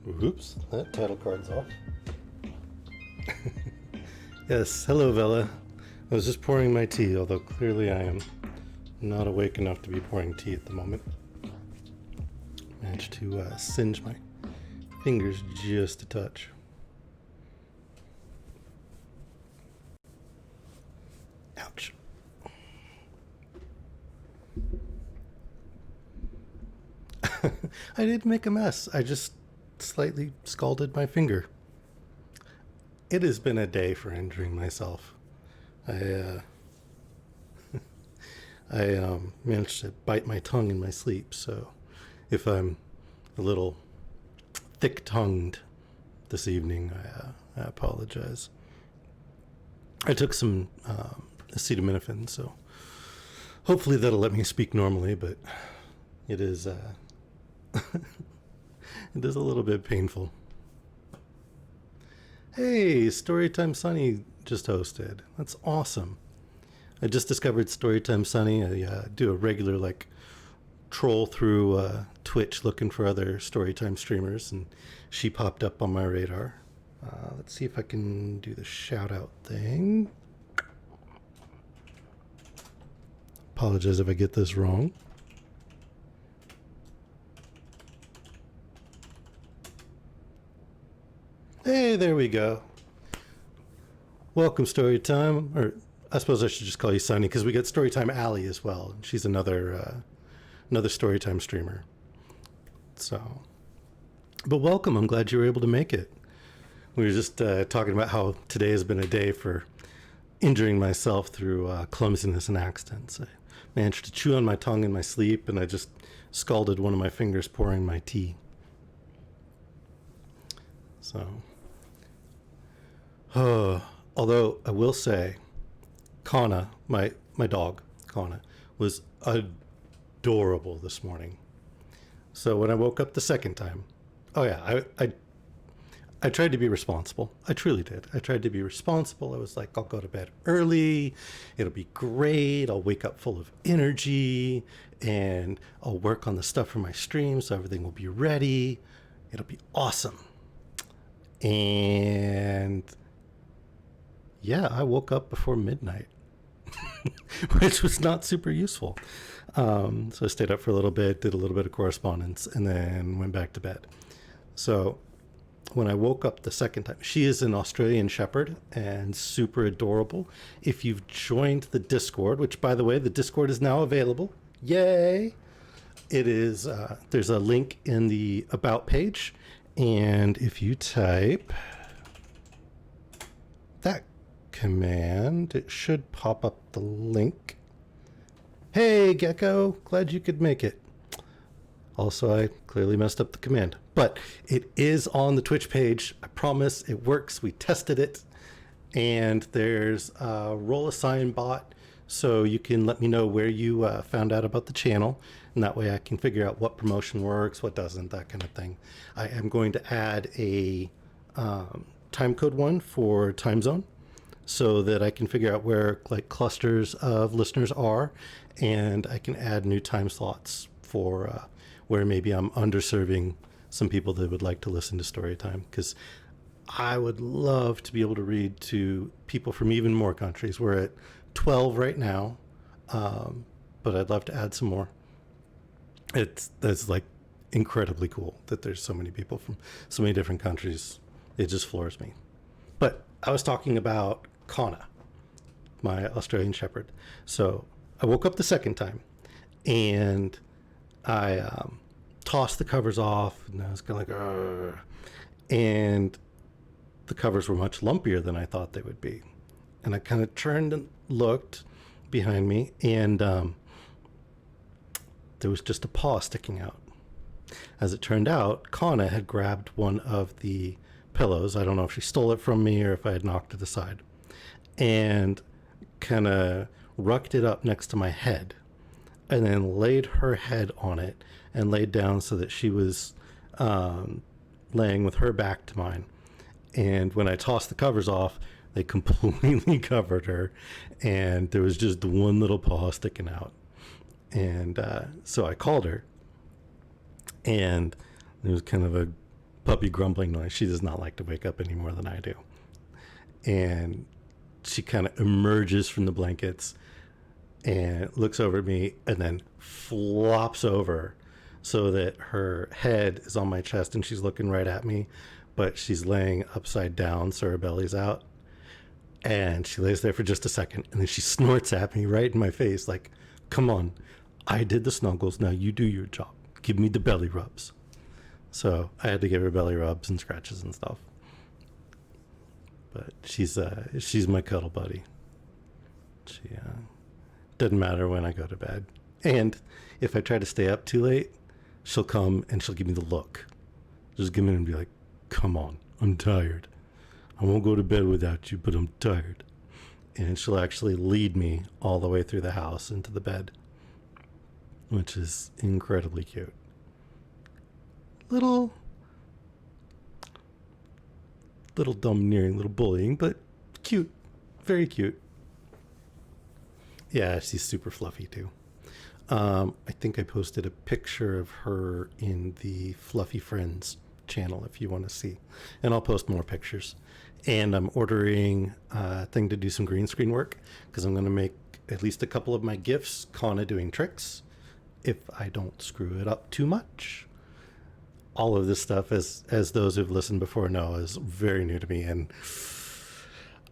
Oops, that title card's off. Yes, hello Vela. I was just pouring my tea, although clearly I am not awake enough to be pouring tea at the moment. Managed to singe my fingers just a touch. Ouch. I didn't make a mess. I just slightly scalded my finger. It has been a day for injuring myself. I managed to bite my tongue in my sleep, so if I'm a little thick-tongued this evening, I apologize. I took some acetaminophen, so hopefully that'll let me speak normally, but it is it is a little bit painful. Hey, Storytime Sunny just hosted. That's awesome. I just discovered Storytime Sunny. I do a regular troll through Twitch looking for other Storytime streamers, and she popped up on my radar. Let's see if I can do the shout out thing. Apologize if I get this wrong. Hey, there we go. Welcome, Storytime. Or I suppose I should just call you Sunny, because we got Storytime Alley as well. She's another Storytime streamer. So, but welcome. I'm glad you were able to make it. We were just talking about how today has been a day for injuring myself through clumsiness and accidents. I managed to chew on my tongue in my sleep, and I just scalded one of my fingers pouring my tea. So, although I will say, Kana, my dog, Kana, was adorable this morning. So when I woke up the second time, I tried to be responsible. I truly did. I tried to be responsible. I was like, I'll go to bed early. It'll be great. I'll wake up full of energy, and I'll work on the stuff for my stream so everything will be ready. It'll be awesome. And yeah, I woke up before midnight, which was not super useful. So I stayed up for a little bit, did a little bit of correspondence, and then went back to bed. So when I woke up the second time, she is an Australian Shepherd and super adorable. If you've joined the Discord, which by the way, the Discord is now available. Yay! It is, there's a link in the About page. And if you type that command, it should pop up the link. Hey, Gecko, glad you could make it. Also, I clearly messed up the command, but it is on the Twitch page. I promise it works. We tested it, and there's a roll a sign bot, so you can let me know where you found out about the channel, and that way I can figure out what promotion works, what doesn't, that kind of thing. I am going to add a time code one for time zone, so that I can figure out where clusters of listeners are, and I can add new time slots for where maybe I'm underserving some people that would like to listen to Storytime, because I would love to be able to read to people from even more countries. We're at 12 right now, but I'd love to add some more. That's incredibly cool that there's so many people from so many different countries. It just floors me. But I was talking about Kana, my Australian Shepherd. So I woke up the second time, and I tossed the covers off, and I was kind of like, Argh. And the covers were much lumpier than I thought they would be. And I kind of turned and looked behind me, and there was just a paw sticking out. As it turned out, Kana had grabbed one of the pillows. I don't know if she stole it from me or if I had knocked it aside, and kind of rucked it up next to my head, and then laid her head on it and laid down so that she was laying with her back to mine. And when I tossed the covers off, they completely covered her, and there was just one little paw sticking out. And so I called her, and there was kind of a puppy grumbling noise. She does not like to wake up any more than I do. And she kind of emerges from the blankets and looks over at me and then flops over so that her head is on my chest and she's looking right at me, but she's laying upside down so her belly's out. And she lays there for just a second and then she snorts at me right in my face like, come on, I did the snuggles, now you do your job. Give me the belly rubs. So I had to give her belly rubs and scratches and stuff. But she's my cuddle buddy. She doesn't matter when I go to bed. And if I try to stay up too late, she'll come and she'll give me the look. Just give me and be like, come on, I'm tired. I won't go to bed without you, but I'm tired. And she'll actually lead me all the way through the house into the bed, which is incredibly cute. Little domineering, little bullying, but cute. Very cute. Yeah, she's super fluffy too. I think I posted a picture of her in the Fluffy Friends channel if you want to see. And I'll post more pictures. And I'm ordering a thing to do some green screen work because I'm going to make at least a couple of my GIFs Kana doing tricks if I don't screw it up too much. All of this stuff, as those who've listened before know, is very new to me, and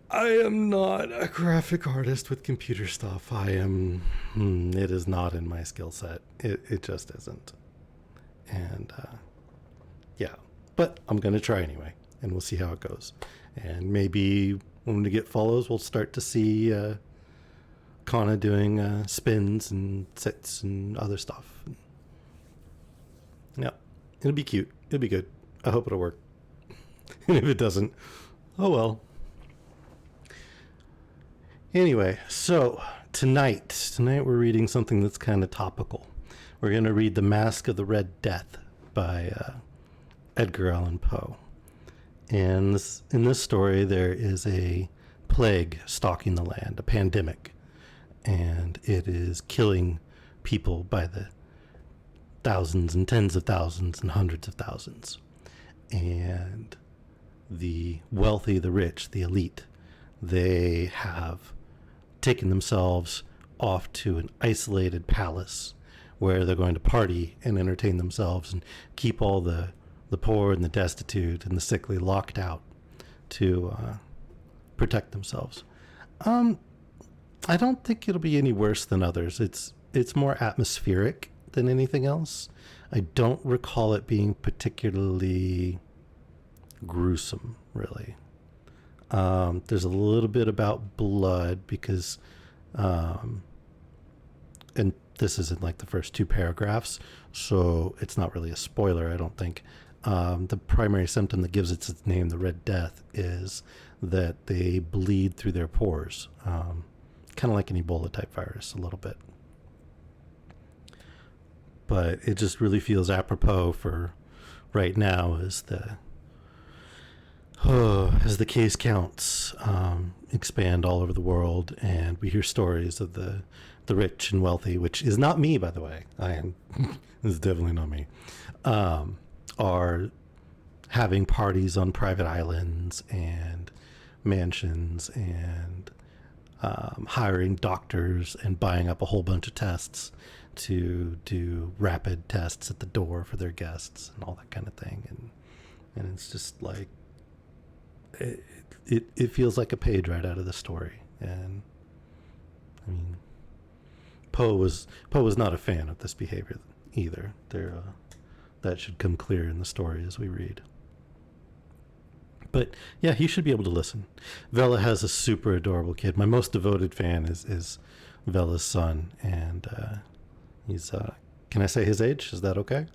I am not a graphic artist with computer stuff. It is not in my skill set. It just isn't. And yeah, but I'm going to try anyway, and we'll see how it goes. And maybe when we get follows, we'll start to see Kana doing spins and sits and other stuff. Yeah. It'll be cute. It'll be good. I hope it'll work. And if it doesn't, oh well. Anyway, so tonight we're reading something that's kind of topical. We're going to read The Masque of the Red Death by Edgar Allan Poe. And in this story, there is a plague stalking the land, a pandemic. And it is killing people by the thousands and tens of thousands and hundreds of thousands. And the wealthy, the rich, the elite, they have taken themselves off to an isolated palace where they're going to party and entertain themselves and keep all the poor and the destitute and the sickly locked out to protect themselves. I don't think it'll be any worse than others. It's more atmospheric than anything else. I don't recall it being particularly gruesome, really. There's a little bit about blood because, and this isn't like the first two paragraphs, so it's not really a spoiler, I don't think. The primary symptom that gives it its name, the Red Death, is that they bleed through their pores, kind of like an Ebola type virus, a little bit. But it just really feels apropos for right now as the case counts expand all over the world, and we hear stories of the rich and wealthy, which is not me, by the way. This is definitely not me. Are having parties on private islands and mansions and hiring doctors and buying up a whole bunch of tests to do rapid tests at the door for their guests and all that kind of thing. And it's just like, it feels like a page right out of the story. And I mean, Poe was not a fan of this behavior either. That should come clear in the story as we read. But yeah, he should be able to listen. Vela has a super adorable kid. My most devoted fan is Vela's son, and he's can I say his age? Is that okay?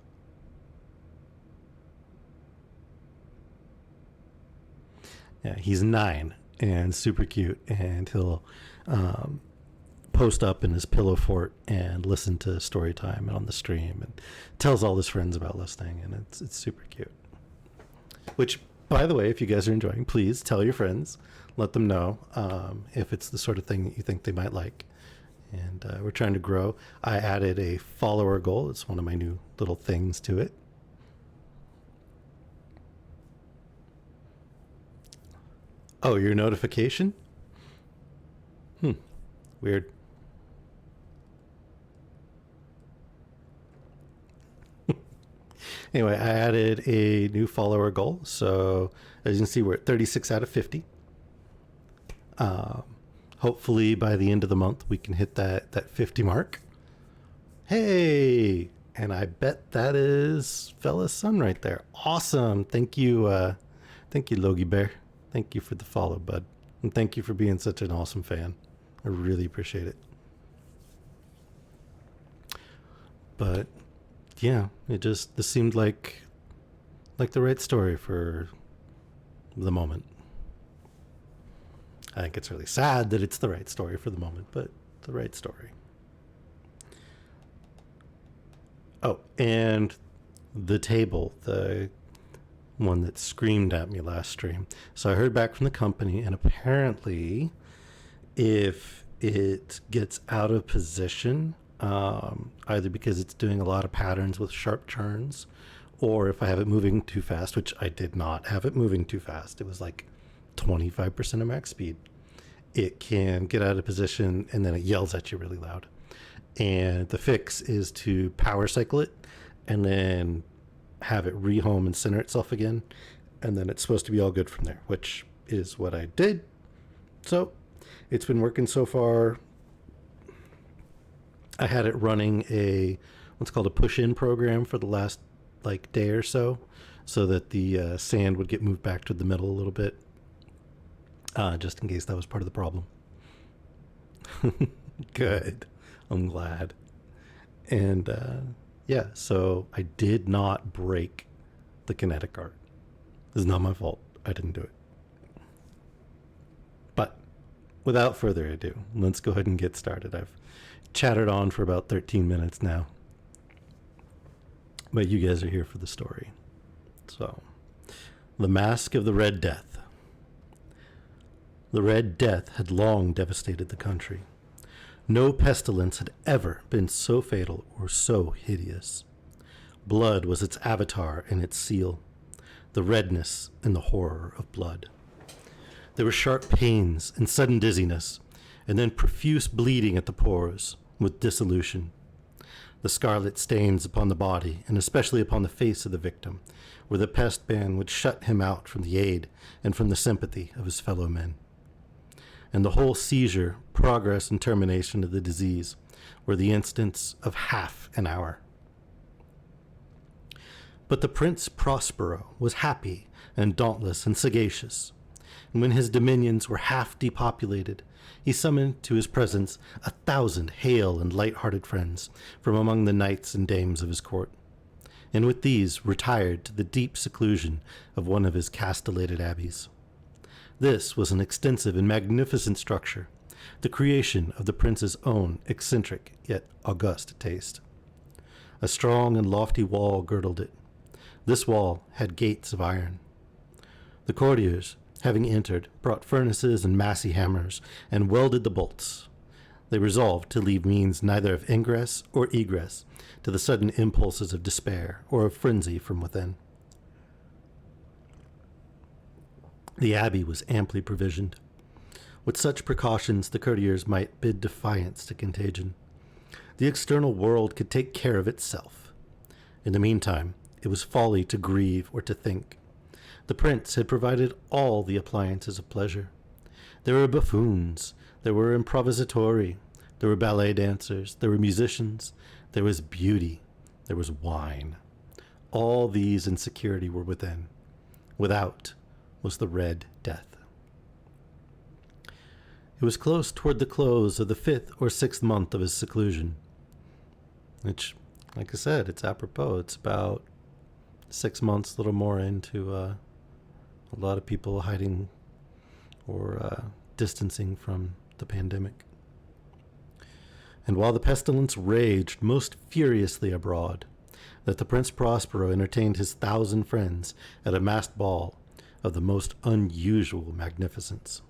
Yeah, he's 9 and super cute, and he'll post up in his pillow fort and listen to story time and on the stream, and tells all his friends about listening, and it's super cute. Which, by the way, if you guys are enjoying, please tell your friends, let them know if it's the sort of thing that you think they might like. And we're trying to grow. I added a follower goal. It's one of my new little things to it. Oh, your notification? Weird. Anyway, I added a new follower goal. So as you can see, we're at 36 out of 50. Hopefully by the end of the month, we can hit that 50 mark. Hey, and I bet that is Fella's son right there. Awesome. Thank you, Logie Bear. Thank you for the follow, bud. And thank you for being such an awesome fan. I really appreciate it. But yeah, this seemed like the right story for the moment. I think it's really sad that it's the right story for the moment, but the right story. Oh, and the table, the one that screamed at me last stream. So I heard back from the company, and apparently if it gets out of position, either because it's doing a lot of patterns with sharp turns, or if I have it moving too fast, which I did not have it moving too fast. It was like 25% of max speed. It can get out of position and then it yells at you really loud. And the fix is to power cycle it and then have it rehome and center itself again. And then it's supposed to be all good from there, which is what I did. So it's been working so far. I had it running what's called a push-in program for the last day or so that the sand would get moved back to the middle a little bit, just in case that was part of the problem. Good. I'm glad. And yeah, so I did not break the kinetic art. This is not my fault. I didn't do it. But without further ado, let's go ahead and get started. I've chattered on for about 13 minutes now, but you guys are here for the story. So, the Masque of the Red Death. The Red Death had long devastated the country. No pestilence had ever been so fatal or so hideous. Blood was its avatar and its seal, the redness and the horror of blood. There were sharp pains and sudden dizziness, and then profuse bleeding at the pores, with dissolution. The scarlet stains upon the body, and especially upon the face of the victim, where the pest ban would shut him out from the aid and from the sympathy of his fellow men. And the whole seizure, progress, and termination of the disease were the instants of half an hour. But the Prince Prospero was happy and dauntless and sagacious, and when his dominions were half depopulated, he summoned to his presence 1,000 hale and light-hearted friends from among the knights and dames of his court, and with these retired to the deep seclusion of one of his castellated abbeys. This was an extensive and magnificent structure, the creation of the prince's own eccentric yet august taste. A strong and lofty wall girdled it. This wall had gates of iron. The courtiers, having entered, brought furnaces and massy hammers, and welded the bolts. They resolved to leave means neither of ingress or egress to the sudden impulses of despair or of frenzy from within. The abbey was amply provisioned. With such precautions, the courtiers might bid defiance to contagion. The external world could take care of itself. In the meantime, it was folly to grieve or to think. The prince had provided all the appliances of pleasure. There were buffoons, there were improvisatori, there were ballet dancers, there were musicians, there was beauty, there was wine. All these in security were within. Without was the Red Death. It was close toward the close of the 5th or 6th month of his seclusion, which, like I said, it's apropos. It's about 6 months, a little more into a lot of people hiding or distancing from the pandemic. And while the pestilence raged most furiously abroad, that the Prince Prospero entertained his 1,000 friends at a masked ball of the most unusual magnificence.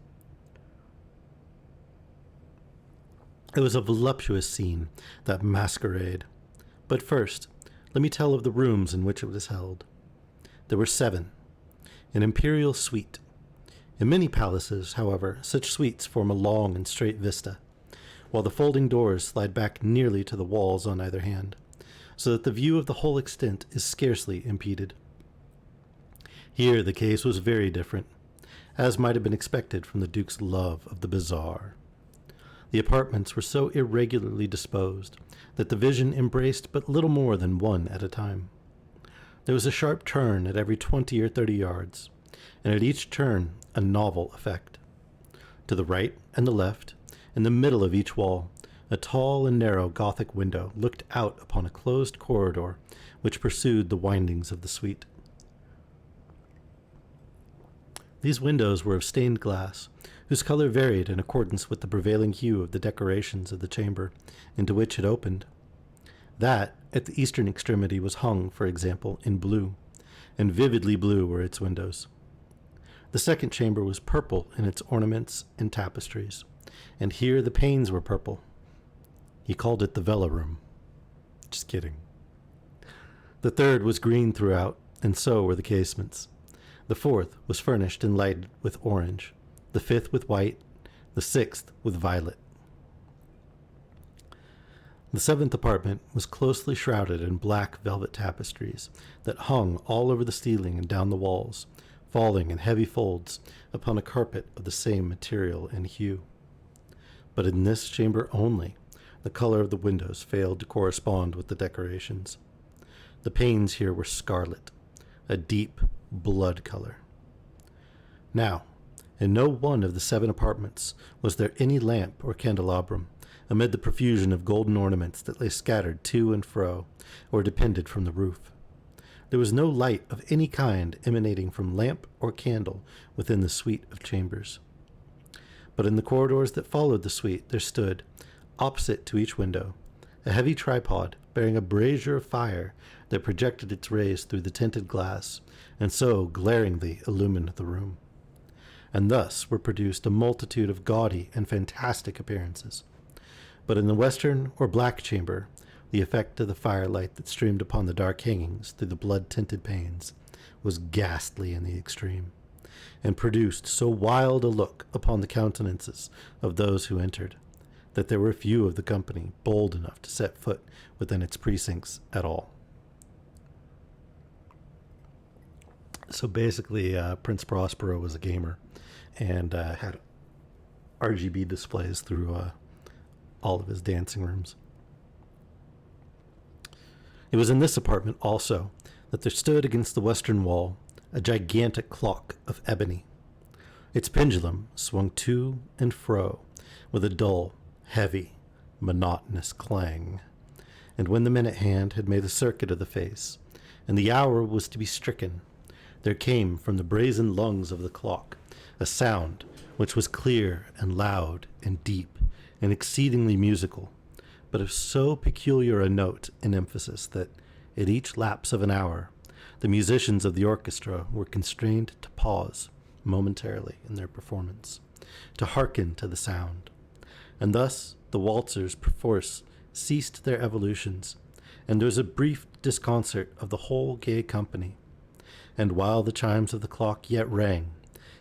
It was a voluptuous scene, that masquerade. But first, let me tell of the rooms in which it was held. There were 7. An imperial suite. In many palaces, however, such suites form a long and straight vista, while the folding doors slide back nearly to the walls on either hand, so that the view of the whole extent is scarcely impeded. Here the case was very different, as might have been expected from the Duke's love of the bizarre. The apartments were so irregularly disposed that the vision embraced but little more than one at a time. There was a sharp turn at every 20 or 30 yards, and at each turn a novel effect. To the right and the left, in the middle of each wall, a tall and narrow Gothic window looked out upon a closed corridor which pursued the windings of the suite. These windows were of stained glass, whose color varied in accordance with the prevailing hue of the decorations of the chamber into which it opened. That, at the eastern extremity, was hung, for example, in blue, and vividly blue were its windows. The second chamber was purple in its ornaments and tapestries, and here the panes were purple. He called it the Vela Room. Just kidding. The third was green throughout, and so were the casements. The fourth was furnished and lighted with orange, the fifth with white, the sixth with violet. The seventh apartment was closely shrouded in black velvet tapestries that hung all over the ceiling and down the walls, falling in heavy folds upon a carpet of the same material and hue. But in this chamber only, the color of the windows failed to correspond with the decorations. The panes here were scarlet, a deep blood color. Now, in no one of the 7 apartments was there any lamp or candelabrum, amid the profusion of golden ornaments that lay scattered to and fro, or depended from the roof. There was no light of any kind emanating from lamp or candle within the suite of chambers. But in the corridors that followed the suite there stood, opposite to each window, a heavy tripod bearing a brazier of fire that projected its rays through the tinted glass, and so glaringly illumined the room. And thus were produced a multitude of gaudy and fantastic appearances. But in the western or black chamber, the effect of the firelight that streamed upon the dark hangings through the blood-tinted panes was ghastly in the extreme, and produced so wild a look upon the countenances of those who entered, that there were few of the company bold enough to set foot within its precincts at all. So basically, Prince Prospero was a gamer and had RGB displays through all of his dancing rooms. It was in this apartment also that there stood against the western wall a gigantic clock of ebony. Its pendulum swung to and fro with a dull, heavy, monotonous clang, and when the minute hand had made the circuit of the face, and the hour was to be stricken, there came from the brazen lungs of the clock a sound which was clear and loud and deep and exceedingly musical, but of so peculiar a note and emphasis that, at each lapse of an hour, the musicians of the orchestra were constrained to pause momentarily in their performance, to hearken to the sound, and thus the waltzers perforce ceased their evolutions, and there was a brief disconcert of the whole gay company. And while the chimes of the clock yet rang,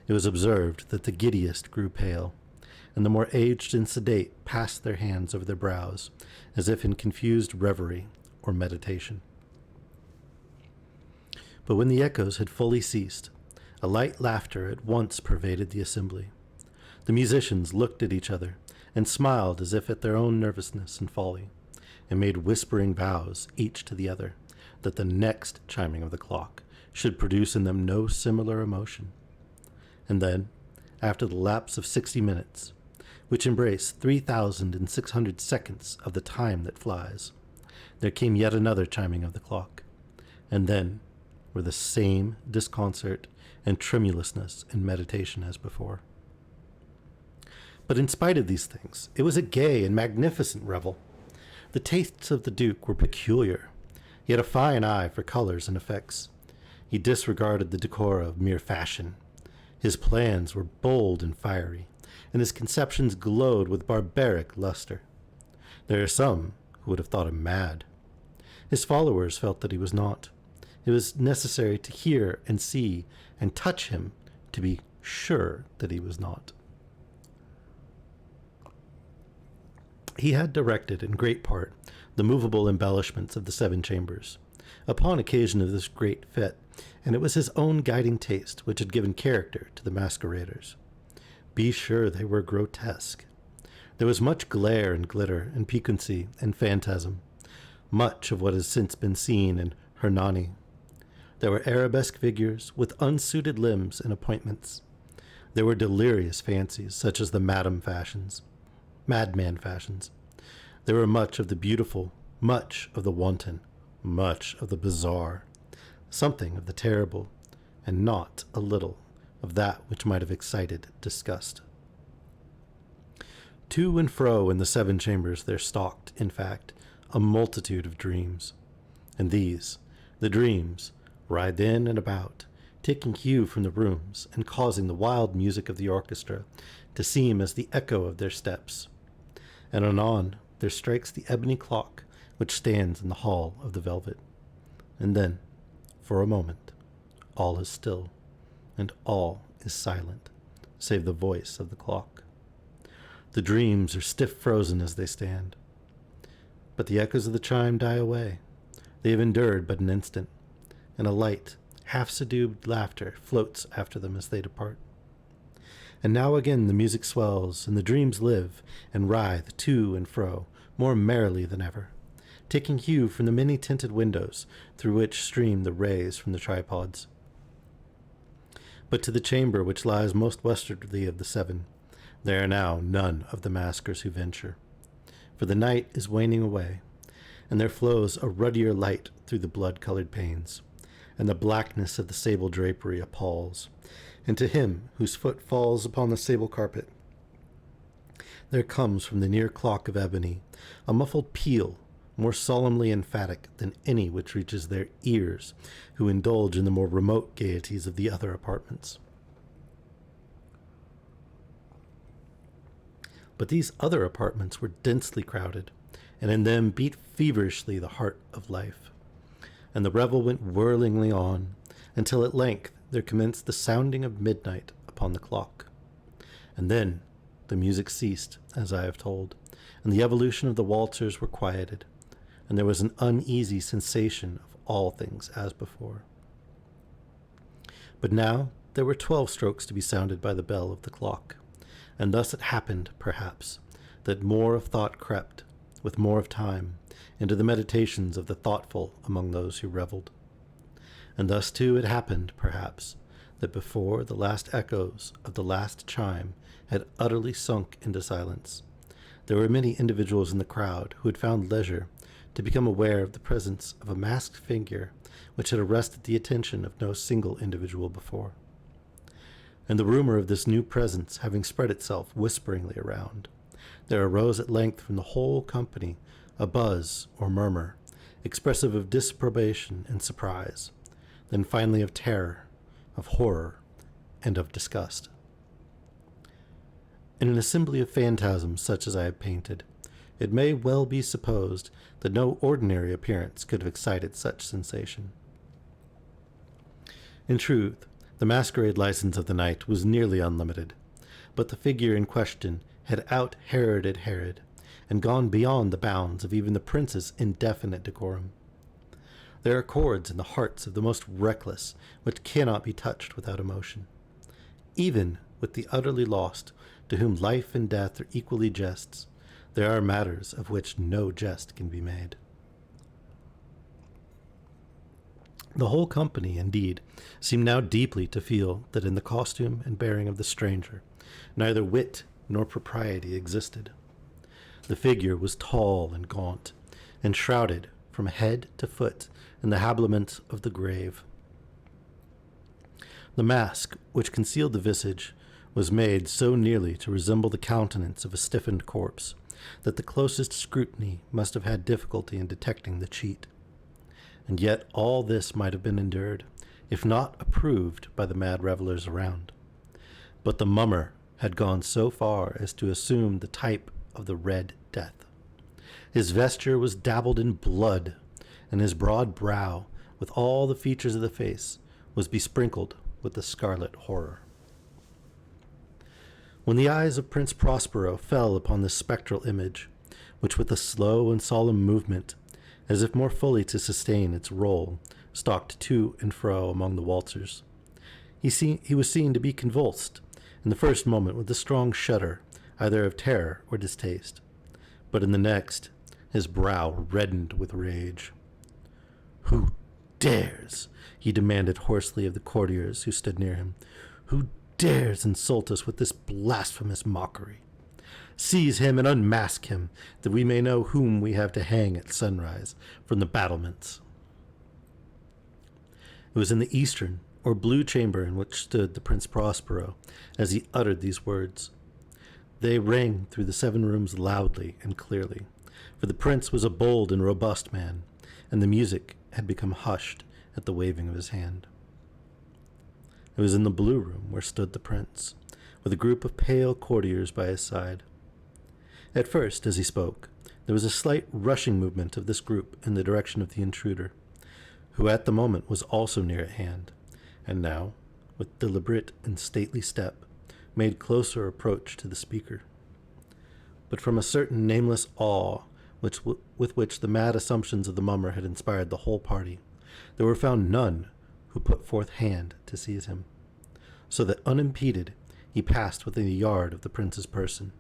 it was observed that the giddiest grew pale, and the more aged and sedate passed their hands over their brows, as if in confused reverie or meditation. But when the echoes had fully ceased, a light laughter at once pervaded the assembly. The musicians looked at each other, and smiled as if at their own nervousness and folly, and made whispering vows, each to the other, that the next chiming of the clock should produce in them no similar emotion. And then, after the lapse of 60 minutes, which embrace 3,600 seconds of the time that flies, there came yet another chiming of the clock, and then were the same disconcert and tremulousness and meditation as before. But in spite of these things, it was a gay and magnificent revel. The tastes of the Duke were peculiar. He had a fine eye for colors and effects. He disregarded the decor of mere fashion. His plans were bold and fiery, and his conceptions glowed with barbaric luster. There are some who would have thought him mad. His followers felt that he was not. It was necessary to hear and see and touch him to be sure that he was not. He had directed, in great part, the movable embellishments of the 7 chambers, upon occasion of this great fete, and it was his own guiding taste which had given character to the masqueraders. Be sure they were grotesque. There was much glare and glitter and piquancy and phantasm, much of what has since been seen in Hernani. There were arabesque figures with unsuited limbs and appointments. There were delirious fancies, such as the madman fashions. There were much of the beautiful, much of the wanton, much of the bizarre, something of the terrible, and not a little of that which might have excited disgust. To and fro in the 7 chambers there stalked, in fact, a multitude of dreams. And these, the dreams, writhed in and about, taking hue from the rooms and causing the wild music of the orchestra to seem as the echo of their steps. And anon there strikes the ebony clock which stands in the hall of the velvet. And then, for a moment, all is still, and all is silent, save the voice of the clock. The dreams are stiff frozen as they stand. But the echoes of the chime die away. They have endured but an instant, and a light, half-subdued laughter floats after them as they depart. And now again the music swells, and the dreams live and writhe to and fro more merrily than ever, taking hue from the many-tinted windows through which stream the rays from the tripods. But to the chamber which lies most westwardly of the 7, there are now none of the maskers who venture, for the night is waning away, and there flows a ruddier light through the blood-colored panes, and the blackness of the sable drapery appalls, and to him whose foot falls upon the sable carpet, there comes from the near clock of ebony a muffled peal more solemnly emphatic than any which reaches their ears who indulge in the more remote gaieties of the other apartments. But these other apartments were densely crowded, and in them beat feverishly the heart of life. And the revel went whirlingly on, until at length there commenced the sounding of midnight upon the clock. And then the music ceased, as I have told, and the evolution of the waltzers were quieted, and there was an uneasy sensation of all things as before. But now there were 12 strokes to be sounded by the bell of the clock, and thus it happened, perhaps, that more of thought crept, with more of time, into the meditations of the thoughtful among those who revelled. And thus, too, it happened, perhaps, that before the last echoes of the last chime had utterly sunk into silence, there were many individuals in the crowd who had found leisure to become aware of the presence of a masked figure which had arrested the attention of no single individual before. And the rumor of this new presence having spread itself whisperingly around, there arose at length from the whole company a buzz or murmur, expressive of disapprobation and surprise, then finally of terror, of horror, and of disgust. In an assembly of phantasms such as I have painted, it may well be supposed that no ordinary appearance could have excited such sensation. In truth, the masquerade license of the night was nearly unlimited, but the figure in question had out-Heroded Herod, and gone beyond the bounds of even the prince's indefinite decorum. There are chords in the hearts of the most reckless which cannot be touched without emotion, even with the utterly lost, to whom life and death are equally jests. There are matters of which no jest can be made. The whole company, indeed, seemed now deeply to feel that in the costume and bearing of the stranger neither wit nor propriety existed. The figure was tall and gaunt, and shrouded from head to foot in the habiliment of the grave. The mask which concealed the visage was made so nearly to resemble the countenance of a stiffened corpse that the closest scrutiny must have had difficulty in detecting the cheat. And yet all this might have been endured, if not approved by the mad revelers around. But the mummer had gone so far as to assume the type of the Red Death. His vesture was dabbled in blood, and his broad brow, with all the features of the face, was besprinkled with the scarlet horror. When the eyes of Prince Prospero fell upon this spectral image, which with a slow and solemn movement, as if more fully to sustain its role, stalked to and fro among the waltzers, he was seen to be convulsed, in the first moment with a strong shudder, either of terror or distaste, but in the next, his brow reddened with rage. "Who dares," he demanded hoarsely of the courtiers who stood near him, "who dares insult us with this blasphemous mockery? Seize him and unmask him, that we may know whom we have to hang at sunrise from the battlements." It was in the eastern, or blue chamber in which stood the Prince Prospero as he uttered these words. They rang through the 7 rooms loudly and clearly, for the prince was a bold and robust man, and the music had become hushed at the waving of his hand. It was in the blue room where stood the prince, with a group of pale courtiers by his side. At first, as he spoke, there was a slight rushing movement of this group in the direction of the intruder, who at the moment was also near at hand, and now, with deliberate and stately step, made closer approach to the speaker. But from a certain nameless awe with which the mad assumptions of the mummer had inspired the whole party, there were found none who put forth hand to seize him, so that unimpeded he passed within a yard of the prince's person,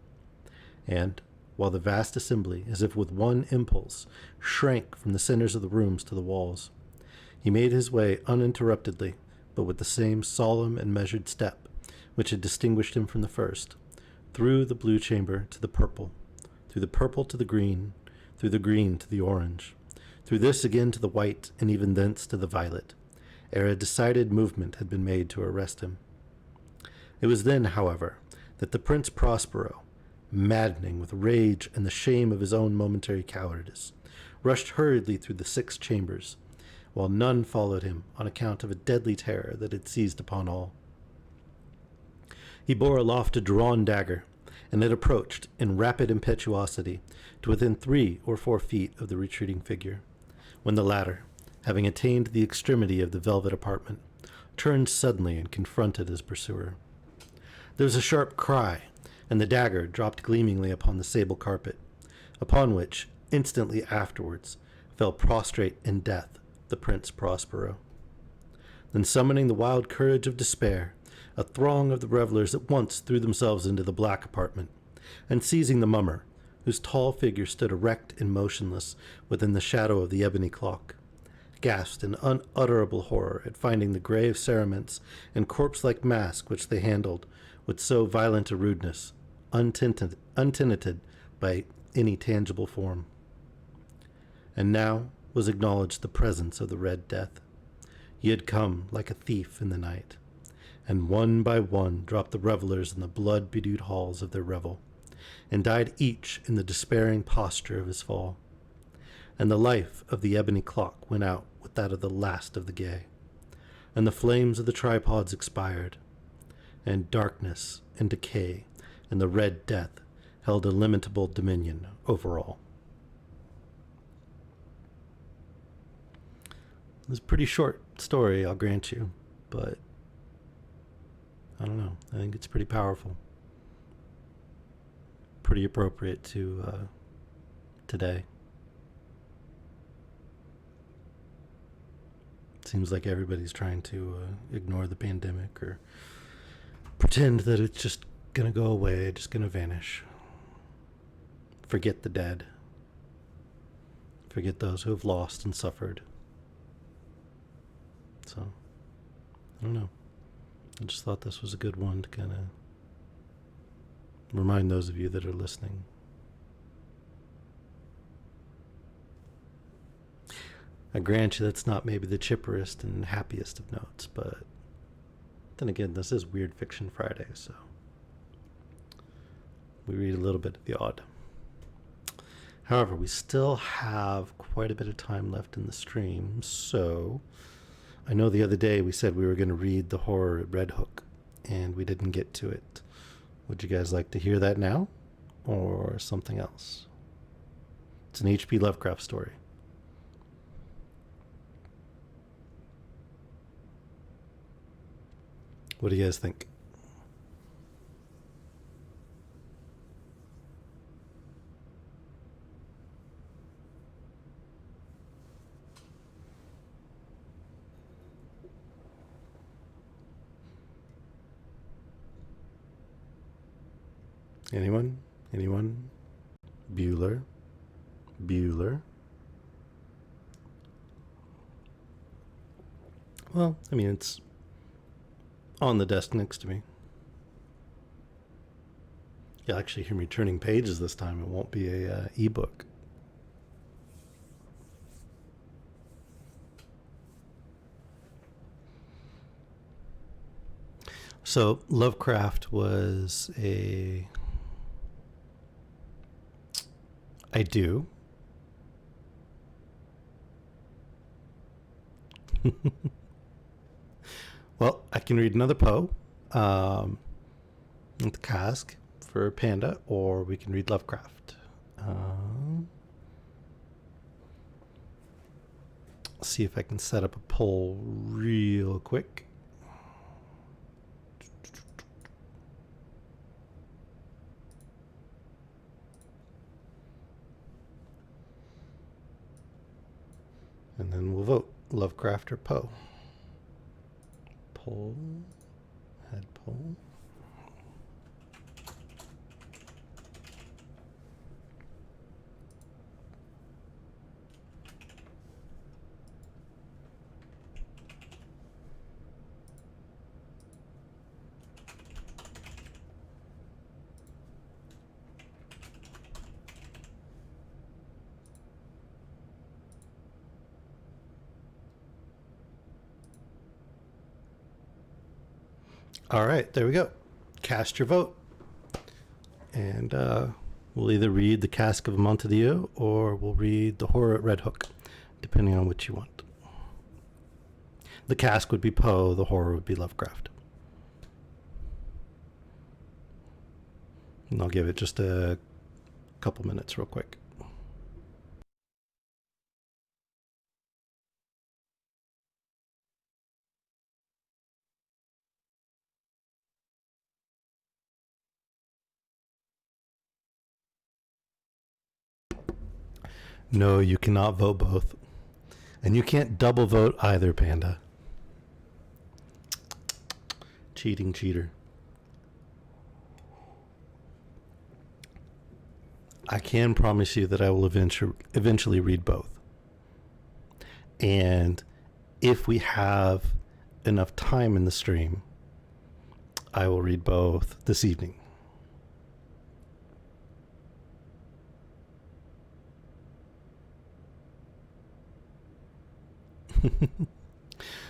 and, while the vast assembly, as if with one impulse, shrank from the centers of the rooms to the walls, he made his way uninterruptedly, but with the same solemn and measured step which had distinguished him from the first, through the blue chamber to the purple, through the purple to the green, through the green to the orange, through this again to the white, and even thence to the violet, ere a decided movement had been made to arrest him. It was then, however, that the Prince Prospero, maddening with rage and the shame of his own momentary cowardice, rushed hurriedly through the 6 chambers, while none followed him on account of a deadly terror that had seized upon all. He bore aloft a drawn dagger, and it approached, in rapid impetuosity, to within 3 or 4 feet of the retreating figure, when the latter, having attained the extremity of the velvet apartment, turned suddenly and confronted his pursuer. There was a sharp cry, and the dagger dropped gleamingly upon the sable carpet, upon which, instantly afterwards, fell prostrate in death the Prince Prospero. Then, summoning the wild courage of despair, a throng of the revelers at once threw themselves into the black apartment, and seizing the mummer, whose tall figure stood erect and motionless within the shadow of the ebony clock, gasped in unutterable horror at finding the grave cerements and corpse-like mask which they handled with so violent a rudeness, untenanted by any tangible form. And now was acknowledged the presence of the Red Death. He had come like a thief in the night, and one by one dropped the revelers in the blood-bedewed halls of their revel, and died each in the despairing posture of his fall. And the life of the ebony clock went out with that of the last of the gay, and the flames of the tripods expired, and darkness and decay and the Red Death held illimitable dominion over all. It's a pretty short story, I'll grant you, but I don't know. I think it's pretty powerful. Pretty appropriate to today. Seems like everybody's trying to ignore the pandemic or pretend that it's just going to go away, just going to vanish. Forget the dead. Forget those who have lost and suffered. So, I don't know. I just thought this was a good one to kind of remind those of you that are listening. I grant you that's not maybe the chipperest and happiest of notes, but then again, this is Weird Fiction Friday, so we read a little bit of the odd. However, we still have quite a bit of time left in the stream, so I know the other day we said we were going to read the horror at Red Hook, and we didn't get to it. Would you guys like to hear that now, or something else? It's an H.P. Lovecraft story. What do you guys think? Anyone? Anyone? Bueller? Bueller? Well, I mean, it's on the desk next to me. You'll actually hear me turning pages this time. It won't be a ebook. So Lovecraft was I do. Well, I can read another Poe, the Cask for Panda, or we can read Lovecraft. See if I can set up a poll real quick. And then we'll vote Lovecraft or Poe. Poll. Head poll. All right, there we go. Cast your vote. And we'll either read The Cask of Amontillado or we'll read The Horror at Red Hook, depending on what you want. The Cask would be Poe, the horror would be Lovecraft. And I'll give it just a couple minutes real quick. No, you cannot vote both. And you can't double vote either, Panda. Cheating cheater. I can promise you that I will eventually read both. And if we have enough time in the stream, I will read both this evening.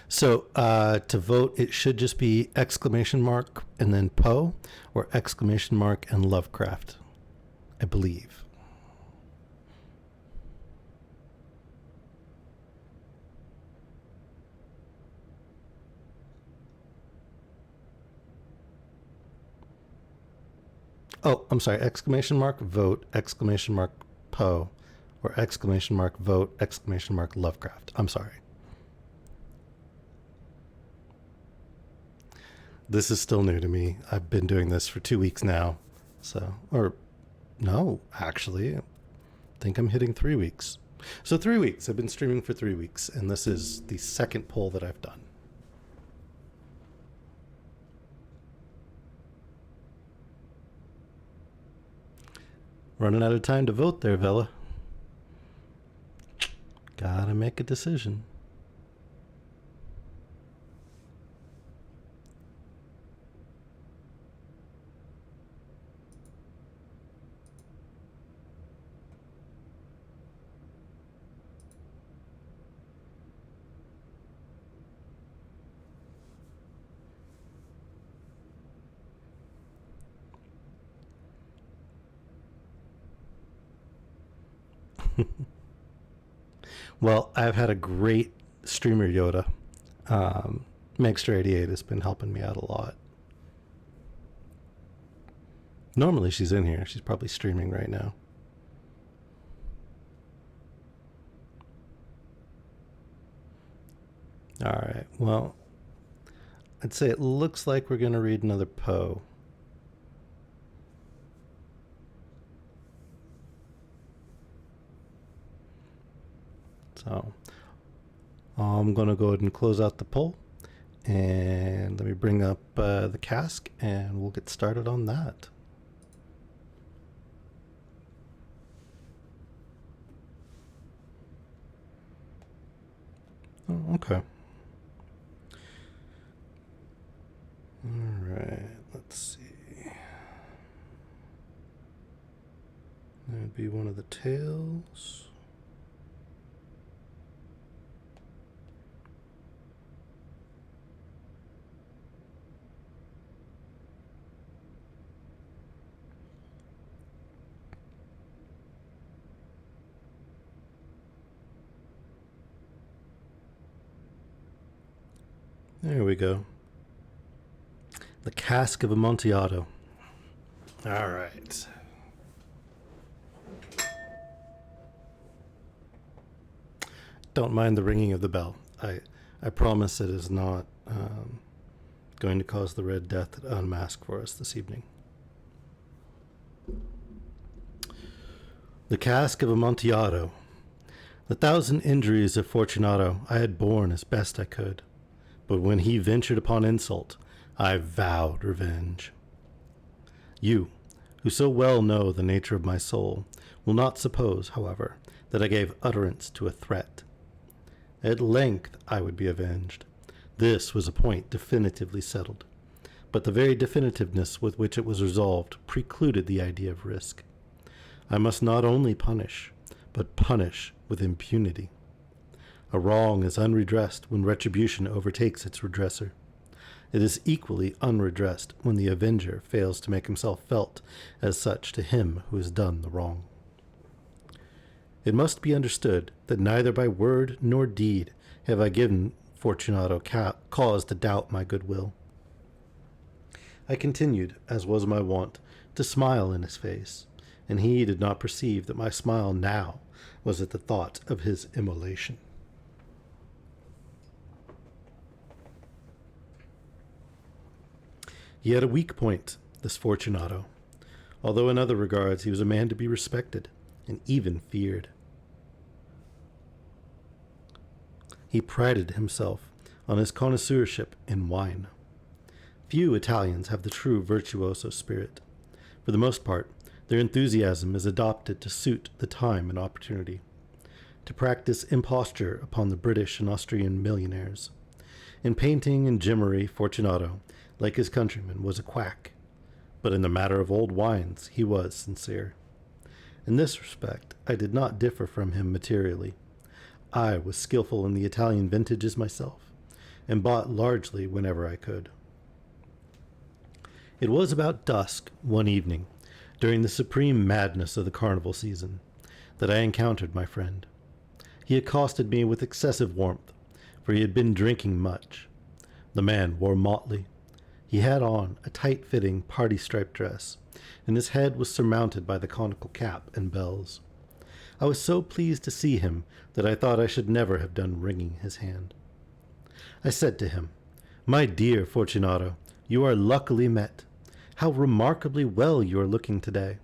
So to vote, it should just be exclamation mark and then Poe or exclamation mark and Lovecraft, I believe. Oh, I'm sorry. Exclamation mark vote, exclamation mark Poe, or exclamation mark vote, exclamation mark Lovecraft. I'm sorry. This is still new to me. I've been doing this for 2 weeks now. So, or no, actually, I think I'm hitting 3 weeks. So 3 weeks. I've been streaming for 3 weeks, and this is the second poll that I've done. Running out of time to vote there, Vela. Gotta make a decision. Well, I've had a great streamer Yoda. Megster88 has been helping me out a lot. Normally she's in here. She's probably streaming right now. All right. Well, I'd say it looks like we're going to read another Poe. So I'm going to go ahead and close out the poll. And let me bring up the cask and we'll get started on that. Oh, okay. All right, let's see. That would be one of the tails. There we go. The cask of Amontillado. All right. Don't mind the ringing of the bell. I promise it is not going to cause the Red Death to unmask for us this evening. The cask of Amontillado. The 1,000 injuries of Fortunato I had borne as best I could. But when he ventured upon insult, I vowed revenge. You, who so well know the nature of my soul, will not suppose, however, that I gave utterance to a threat. At length I would be avenged. This was a point definitively settled. But the very definitiveness with which it was resolved precluded the idea of risk. I must not only punish, but punish with impunity. A wrong is unredressed when retribution overtakes its redresser. It is equally unredressed when the avenger fails to make himself felt as such to him who has done the wrong. It must be understood that neither by word nor deed have I given Fortunato cause to doubt my goodwill. I continued, as was my wont, to smile in his face, and he did not perceive that my smile now was at the thought of his immolation. He had a weak point, this Fortunato, although in other regards he was a man to be respected and even feared. He prided himself on his connoisseurship in wine. Few Italians have the true virtuoso spirit. For the most part, their enthusiasm is adopted to suit the time and opportunity, to practice imposture upon the British and Austrian millionaires. In painting and gimmery, Fortunato, like his countrymen, was a quack, but in the matter of old wines he was sincere. In this respect I did not differ from him materially. I was skillful in the Italian vintages myself, and bought largely whenever I could. It was about dusk one evening, during the supreme madness of the carnival season, that I encountered my friend. He accosted me with excessive warmth, for he had been drinking much. The man wore motley. He had on a tight-fitting party-striped dress, and his head was surmounted by the conical cap and bells. I was so pleased to see him that I thought I should never have done wringing his hand. I said to him, "My dear Fortunato, you are luckily met. How remarkably well you are looking today.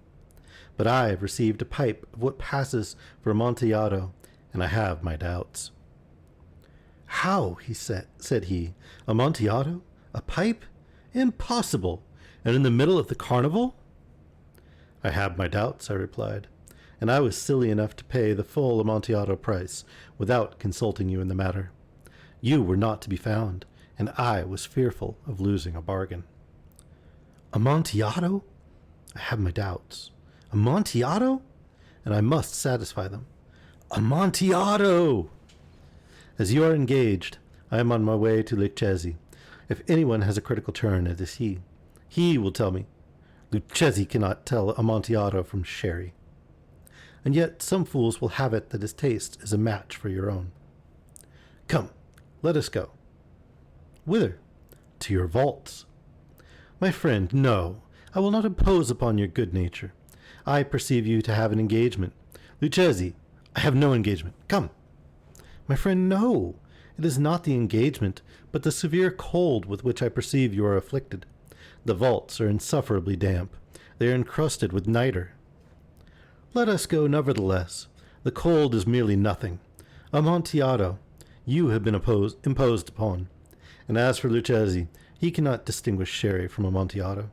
But I have received a pipe of what passes for Amontillado, and I have my doubts." "How?" said he. "Amontillado? A pipe? Impossible! And in the middle of the carnival?" "I have my doubts," I replied, "and I was silly enough to pay the full Amontillado price without consulting you in the matter. You were not to be found, and I was fearful of losing a bargain." "Amontillado? I have my doubts. Amontillado? And I must satisfy them. Amontillado! As you are engaged, I am on my way to Lucchesi. If anyone has a critical turn, it is he. He will tell me. Lucchesi cannot tell Amontillado from sherry. And yet some fools will have it that his taste is a match for your own. Come, let us go." "Whither?" "To your vaults." "My friend, no. I will not impose upon your good nature. I perceive you to have an engagement. Lucchesi, I have no engagement. Come." "My friend, no. It is not the engagement, but the severe cold with which I perceive you are afflicted. The vaults are insufferably damp. They are encrusted with nitre." "Let us go nevertheless. The cold is merely nothing. Amontillado, you have been imposed upon. And as for Lucchesi, he cannot distinguish sherry from Amontillado."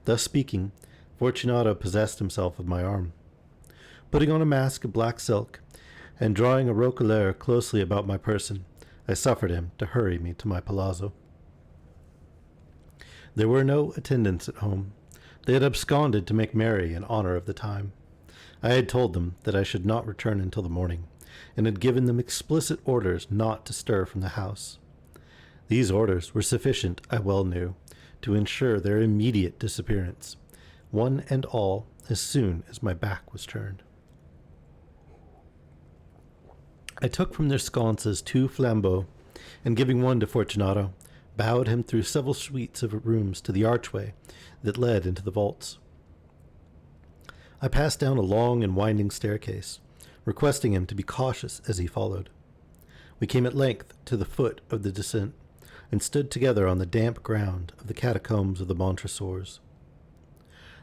Thus speaking, Fortunato possessed himself of my arm. Putting on a mask of black silk, and drawing a roquelaire closely about my person, I suffered him to hurry me to my palazzo. There were no attendants at home. They had absconded to make merry in honor of the time. I had told them that I should not return until the morning, and had given them explicit orders not to stir from the house. These orders were sufficient, I well knew, to ensure their immediate disappearance, one and all, as soon as my back was turned. I took from their sconces 2 flambeaux, and giving one to Fortunato, bowed him through several suites of rooms to the archway that led into the vaults. I passed down a long and winding staircase, requesting him to be cautious as he followed. We came at length to the foot of the descent, and stood together on the damp ground of the catacombs of the Montresors.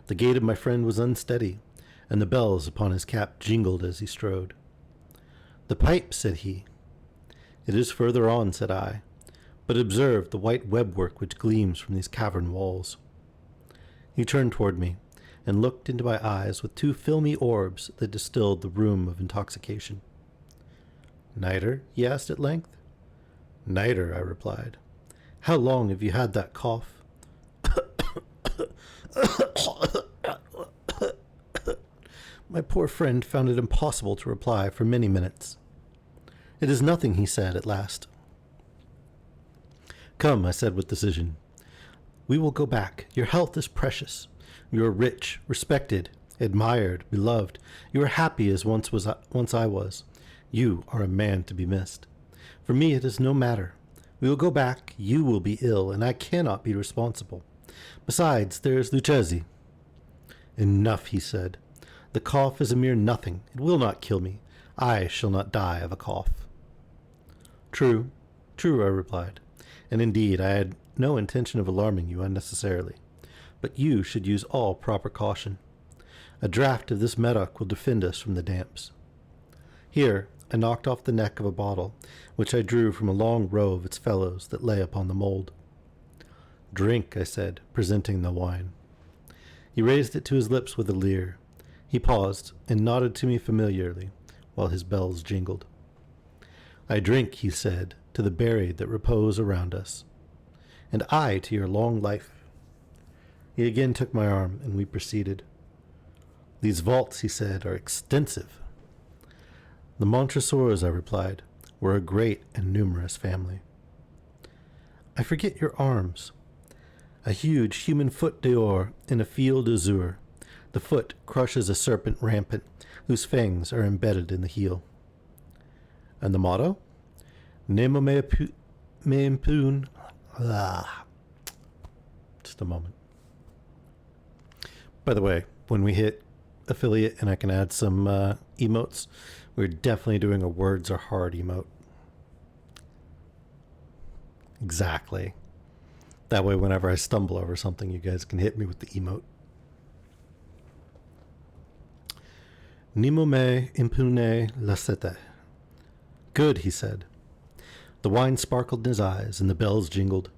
The gait of my friend was unsteady, and the bells upon his cap jingled as he strode. "The pipe," said he. "It is further on," said I, "but observe the white webwork which gleams from these cavern walls." He turned toward me, and looked into my eyes with 2 filmy orbs that distilled the rheum of intoxication. "Niter?" he asked at length. "Niter," I replied. "How long have you had that cough?" My poor friend found it impossible to reply for many minutes. "It is nothing," he said at last. "Come," I said with decision. "We will go back. Your health is precious. You are rich, respected, admired, beloved. You are happy as once I was. You are a man to be missed. For me it is no matter. We will go back. You will be ill, and I cannot be responsible. Besides, there is Lucchesi." "Enough," he said. "The cough is a mere nothing. It will not kill me. I shall not die of a cough." "True, true," I replied. "And indeed I had no intention of alarming you unnecessarily. But you should use all proper caution. A draught of this medoc will defend us from the damps." Here I knocked off the neck of a bottle, which I drew from a long row of its fellows that lay upon the mould. "Drink," I said, presenting the wine. He raised it to his lips with a leer. He paused and nodded to me familiarly, while his bells jingled. "I drink," he said, "to the buried that repose around us." "And I to your long life." He again took my arm, and we proceeded. "These vaults," he said, "are extensive." "The Montresors," I replied, "were a great and numerous family." "I forget your arms." "A huge human foot d'or in a field azure. The foot crushes a serpent rampant, whose fangs are embedded in the heel." "And the motto?" "Nemo me impune." Just a moment. By the way, when we hit affiliate and I can add some emotes, we're definitely doing a words are hard emote. Exactly. That way, whenever I stumble over something, you guys can hit me with the emote. "Nemo me impune lacete." "Good," he said. The wine sparkled in his eyes, and the bells jingled.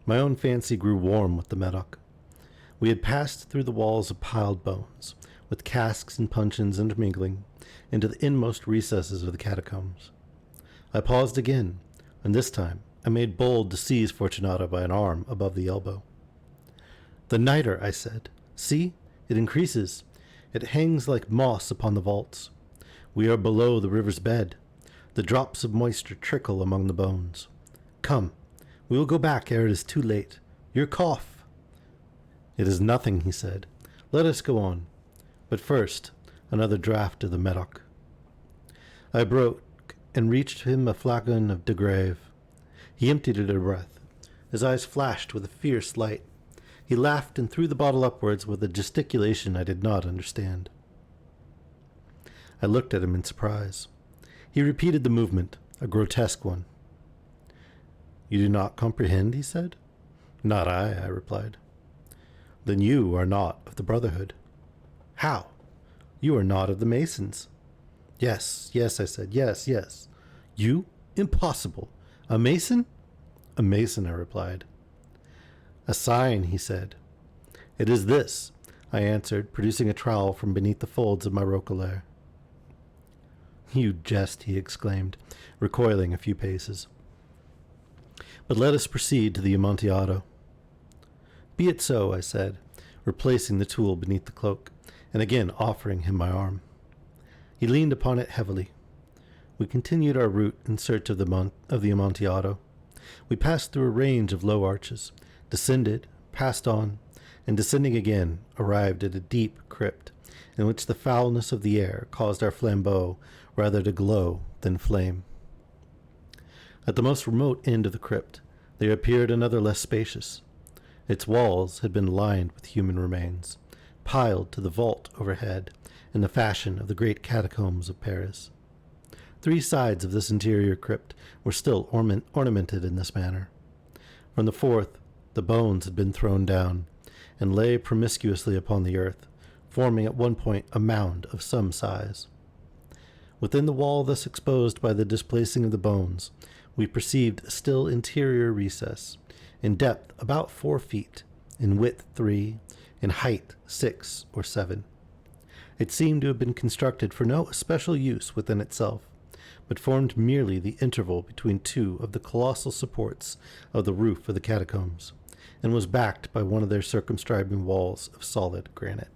My own fancy grew warm with the medoc. We had passed through the walls of piled bones, with casks and puncheons intermingling, into the inmost recesses of the catacombs. I paused again, and this time I made bold to seize Fortunato by an arm above the elbow. "The niter," I said. "See, it increases. It hangs like moss upon the vaults. We are below the river's bed. The drops of moisture trickle among the bones. Come, we will go back ere it is too late. Your cough." "It is nothing," he said. "Let us go on. But first, another draught of the medoc." I broke and reached him a flagon of de Grave. He emptied it at a breath. His eyes flashed with a fierce light. He laughed and threw the bottle upwards with a gesticulation I did not understand. I looked at him in surprise. He repeated the movement, a grotesque one. "You do not comprehend?" he said. "Not I," I replied. "Then you are not of the Brotherhood." "How? You are not of the Masons." "Yes, yes," I said. "Yes, yes." "You? Impossible. A Mason?" "A Mason," I replied. "A sign," he said. "It is this," I answered, producing a trowel from beneath the folds of my roquelaire. You jest, he exclaimed, recoiling a few paces. But let us proceed to the Amontillado. Be it so, I said, replacing the tool beneath the cloak, and again offering him my arm. He leaned upon it heavily. We continued our route in search of the Amontillado. We passed through a range of low arches, descended, passed on, and descending again, arrived at a deep crypt, in which the foulness of the air caused our flambeaux rather to glow than flame. At the most remote end of the crypt, there appeared another less spacious. Its walls had been lined with human remains, piled to the vault overhead, in the fashion of the great catacombs of Paris. 3 sides of this interior crypt were still ornamented in this manner. From the 4th, the bones had been thrown down, and lay promiscuously upon the earth, forming at one point a mound of some size. Within the wall thus exposed by the displacing of the bones, we perceived a still interior recess, in depth about 4 feet, in width 3, in height 6 or 7. It seemed to have been constructed for no especial use within itself, but formed merely the interval between 2 of the colossal supports of the roof of the catacombs, and was backed by one of their circumscribing walls of solid granite.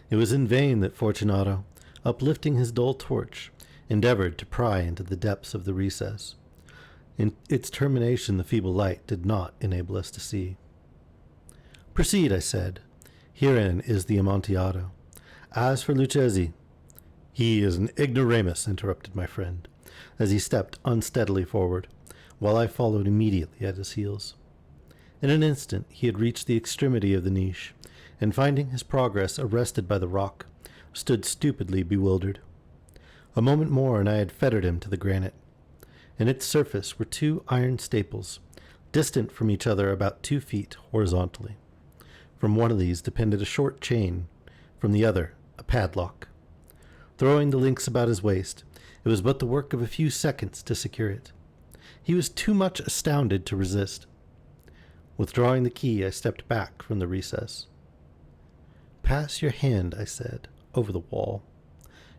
It was in vain that Fortunato, uplifting his dull torch, endeavored to pry into the depths of the recess. In its termination the feeble light did not enable us to see. Proceed, I said. Herein is the Amontillado. As for Lucchesi, he is an ignoramus, interrupted my friend, as he stepped unsteadily forward, while I followed immediately at his heels. In an instant he had reached the extremity of the niche, and finding his progress arrested by the rock, stood stupidly bewildered. A moment more and I had fettered him to the granite. In its surface were 2 iron staples, distant from each other about 2 feet horizontally. From one of these depended a short chain, from the other a padlock. Throwing the links about his waist, it was but the work of a few seconds to secure it. He was too much astounded to resist. Withdrawing the key, I stepped back from the recess. Pass your hand, I said, over the wall.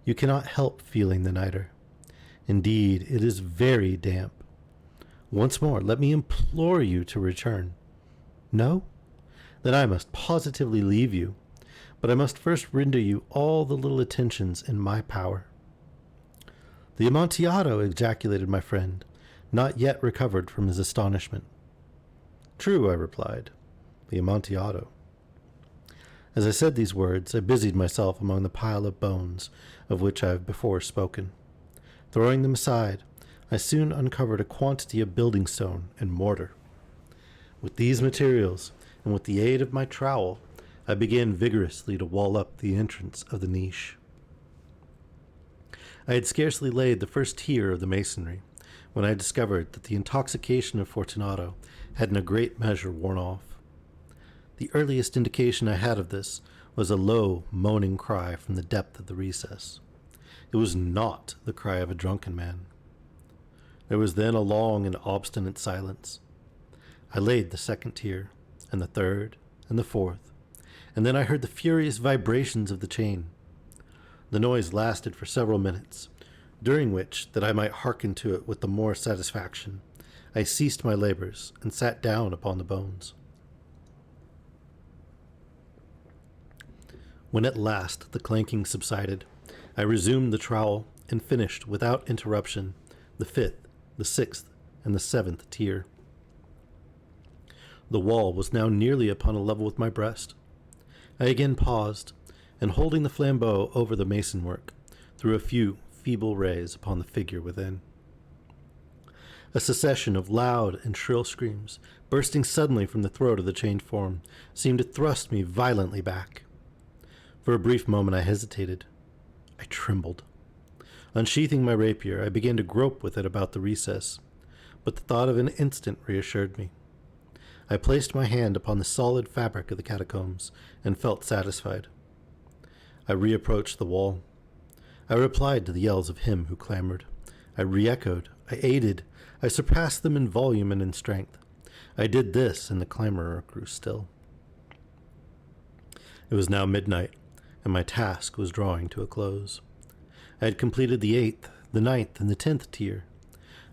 You cannot help feeling the niter. Indeed, it is very damp. Once more, let me implore you to return. No? Then I must positively leave you, but I must first render you all the little attentions in my power. The Amontillado, ejaculated my friend, not yet recovered from his astonishment. True, I replied, the Amontillado. As I said these words, I busied myself among the pile of bones of which I have before spoken. Throwing them aside, I soon uncovered a quantity of building stone and mortar. With these materials, and with the aid of my trowel, I began vigorously to wall up the entrance of the niche. I had scarcely laid the first tier of the masonry, when I discovered that the intoxication of Fortunato had in a great measure worn off. The earliest indication I had of this was a low, moaning cry from the depth of the recess. It was not the cry of a drunken man. There was then a long and obstinate silence. I laid the 2nd tier, and the 3rd, and the 4th, and then I heard the furious vibrations of the chain. The noise lasted for several minutes, during which, that I might hearken to it with the more satisfaction, I ceased my labors and sat down upon the bones. When at last the clanking subsided, I resumed the trowel and finished without interruption the 5th, the 6th, and the 7th tier. The wall was now nearly upon a level with my breast. I again paused, and holding the flambeau over the mason work, threw a few feeble rays upon the figure within. A succession of loud and shrill screams, bursting suddenly from the throat of the chained form, seemed to thrust me violently back. For a brief moment I hesitated. I trembled. Unsheathing my rapier, I began to grope with it about the recess, but the thought of an instant reassured me. I placed my hand upon the solid fabric of the catacombs, and felt satisfied. I reapproached the wall. I replied to the yells of him who clamored. I re-echoed. I aided. I surpassed them in volume and in strength. I did this, and the clamorer grew still. It was now midnight, and my task was drawing to a close. I had completed the 8th, the 9th, and the 10th tier.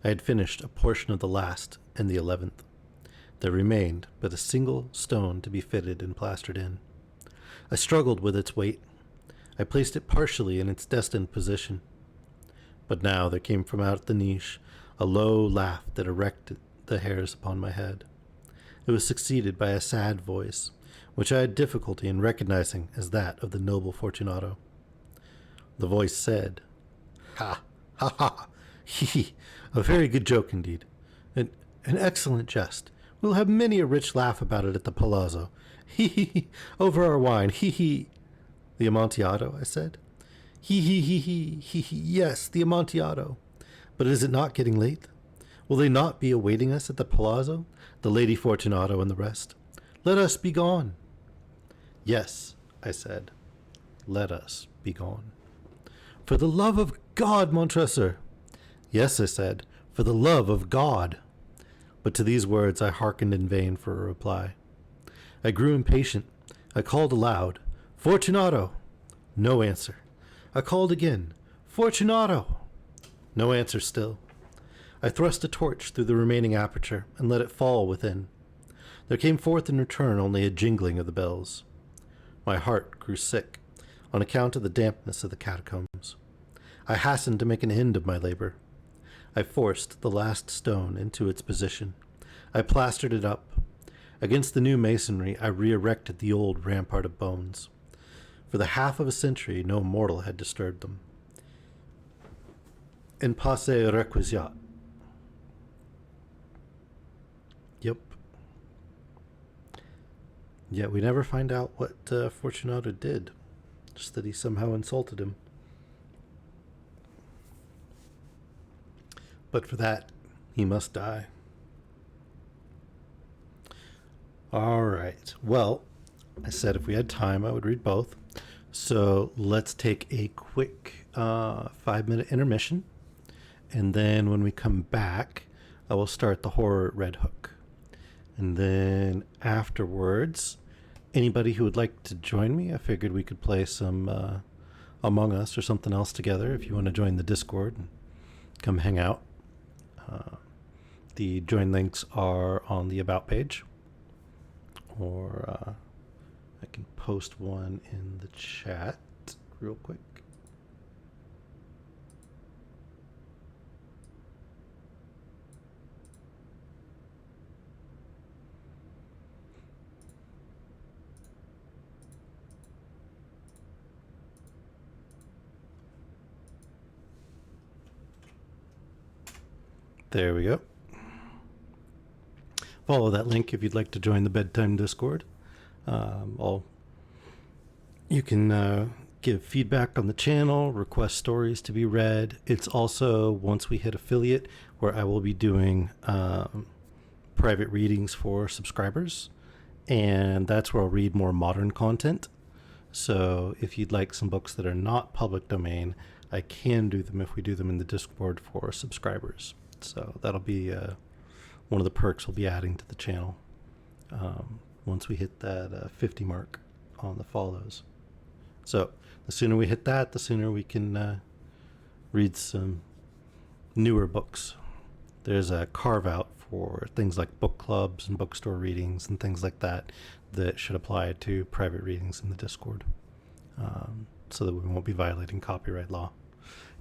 I had finished a portion of the last and the 11th. There remained but a single stone to be fitted and plastered in. I struggled with its weight. I placed it partially in its destined position. But now there came from out the niche a low laugh that erected the hairs upon my head. It was succeeded by a sad voice, which I had difficulty in recognizing as that of the noble Fortunato. The voice said, "Ha, ha, ha, he, he, a very good joke indeed. An excellent jest. We'll have many a rich laugh about it at the palazzo. He, he, over our wine, he, he." "The Amontillado," I said. He, yes, the Amontillado. But is it not getting late? Will they not be awaiting us at the palazzo, the Lady Fortunato and the rest? Let us be gone. "Yes," I said, "let us be gone." "For the love of God, Montresor." "Yes," I said, "for the love of God." But to these words I hearkened in vain for a reply. I grew impatient. I called aloud, "Fortunato!" No answer. I called again, "Fortunato!" No answer still. I thrust a torch through the remaining aperture and let it fall within. There came forth in return only a jingling of the bells. My heart grew sick on account of the dampness of the catacombs. I hastened to make an end of my labor. I forced the last stone into its position. I plastered it up. Against the new masonry, I re-erected the old rampart of bones. For the half of a century, no mortal had disturbed them. In pace requiescat. Yep. Yet we never find out what Fortunato did. Just that he somehow insulted him. But for that, he must die. All right. Well, I said if we had time, I would read both. So let's take a quick 5-minute intermission. And then when we come back, I will start the horror at Red Hook. And then afterwards, anybody who would like to join me, I figured we could play some Among Us or something else together if you want to join the Discord and come hang out. The join links are on the About page. Or I can post one in the chat real quick. There we go. Follow that link if you'd like to join the Bedtime Discord. You can give feedback on the channel, request stories to be read. It's also, once we hit affiliate, where I will be doing private readings for subscribers. And that's where I'll read more modern content. So if you'd like some books that are not public domain, I can do them if we do them in the Discord for subscribers. So that'll be one of the perks we'll be adding to the channel once we hit that 50 mark on the follows. So the sooner we hit that, the sooner we can read some newer books. There's a carve out for things like book clubs and bookstore readings and things like that that should apply to private readings in the Discord, so that we won't be violating copyright law.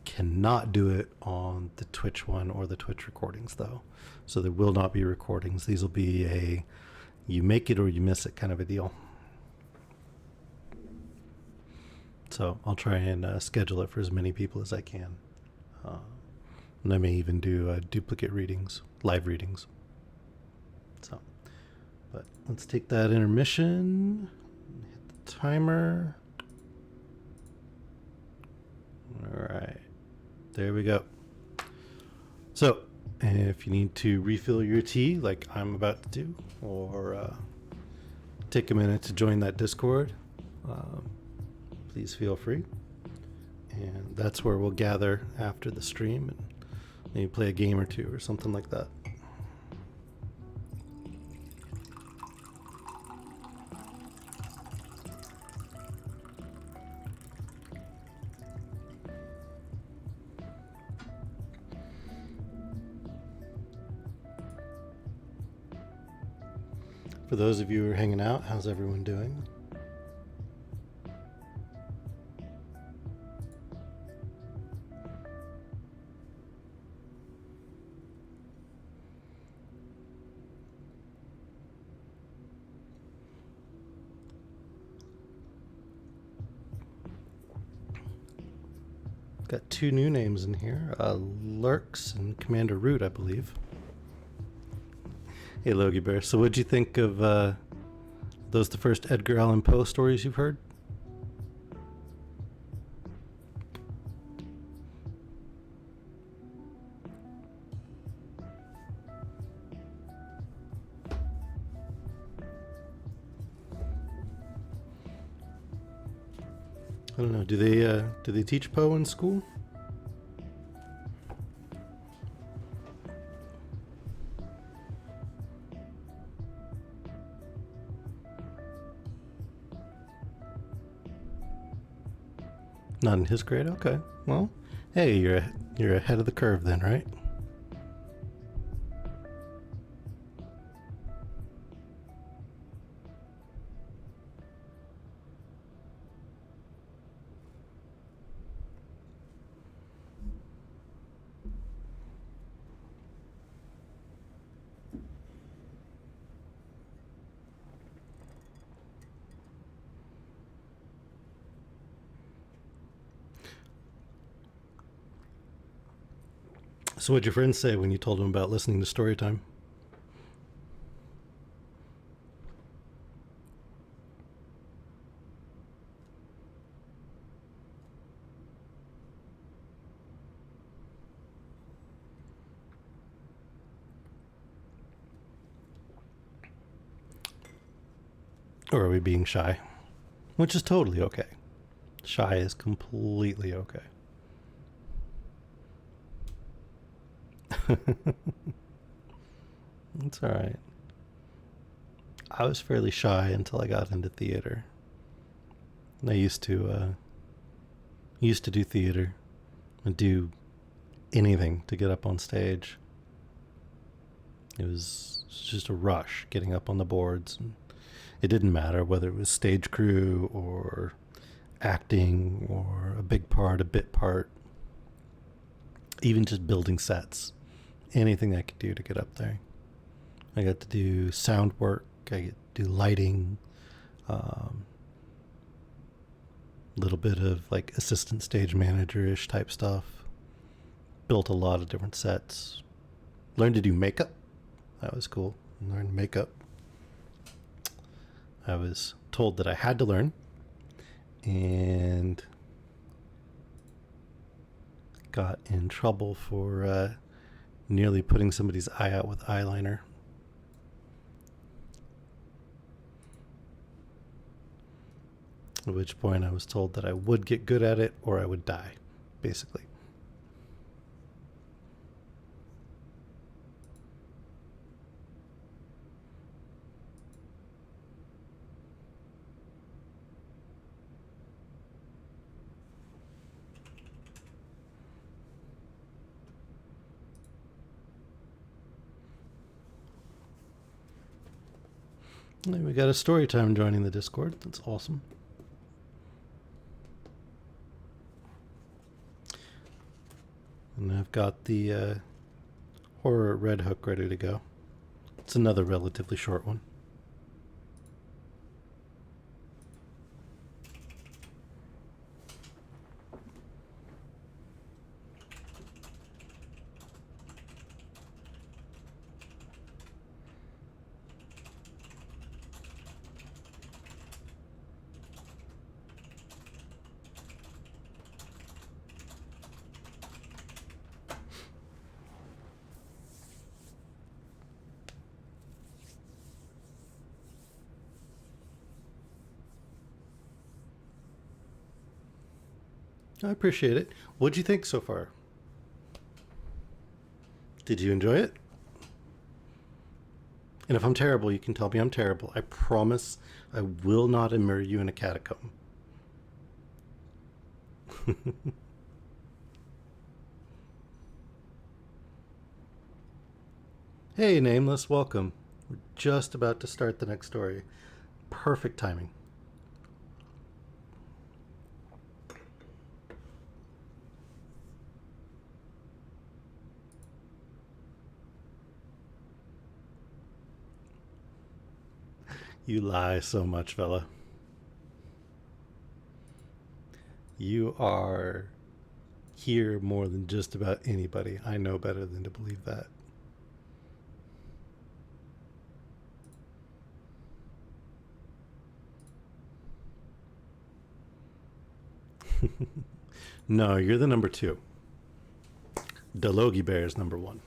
Cannot do it on the Twitch one or the Twitch recordings, though. So there will not be recordings. These will be a you make it or you miss it kind of a deal. So I'll try and schedule it for as many people as I can. And I may even do duplicate readings, live readings. So, but let's take that intermission. Hit the timer. All right. There we go. So, if you need to refill your tea like I'm about to do, or take a minute to join that Discord, please feel free. And that's where we'll gather after the stream and maybe play a game or two or something like that. For those of you who are hanging out, how's everyone doing? Got two new names in here, Lurks and Commander Root, I believe. Hey, Logie Bear. So what'd you think of those the first Edgar Allan Poe stories you've heard? I don't know. Do they teach Poe in school? Not in his grade. Okay. Well, hey, you're ahead of the curve then, right? So what'd your friends say when you told them about listening to story time? Or are we being shy? Which is totally okay. Shy is completely okay. It's all right. I was fairly shy until I got into theater. I used to do theater and do anything to get up on stage. It was just a rush getting up on the boards. And it didn't matter whether it was stage crew or acting or a big part, a bit part, even just building sets. Anything I could do to get up there. I got to do sound work, I get to do lighting, little bit of like assistant stage manager-ish type stuff. Built a lot of different sets. Learned to do makeup. That was cool. Learned makeup. I was told that I had to learn and got in trouble for nearly putting somebody's eye out with eyeliner. At which point I was told that I would get good at it or I would die, basically. We got a story time joining the Discord. That's awesome. And I've got the horror red hook ready to go. It's another relatively short one. I appreciate it. What'd you think so far? Did you enjoy it? And if I'm terrible, you can tell me I'm terrible. I promise I will not immerse you in a catacomb. Hey, Nameless, welcome. We're just about to start the next story. Perfect timing. You lie so much, fella. You are here more than just about anybody. I know better than to believe that. No, you're the number 2. Delogi Bear is number 1.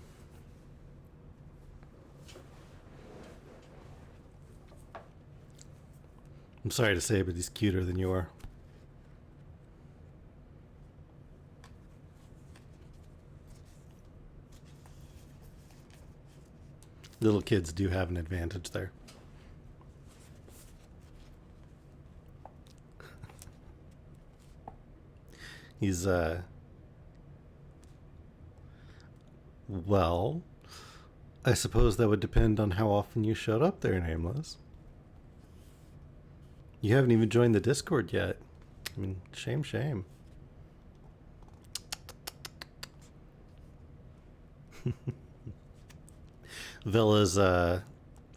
I'm sorry to say, but he's cuter than you are. Little kids do have an advantage there. He's, well, I suppose that would depend on how often you showed up there, Nameless. You haven't even joined the Discord yet. I mean, shame. Villa's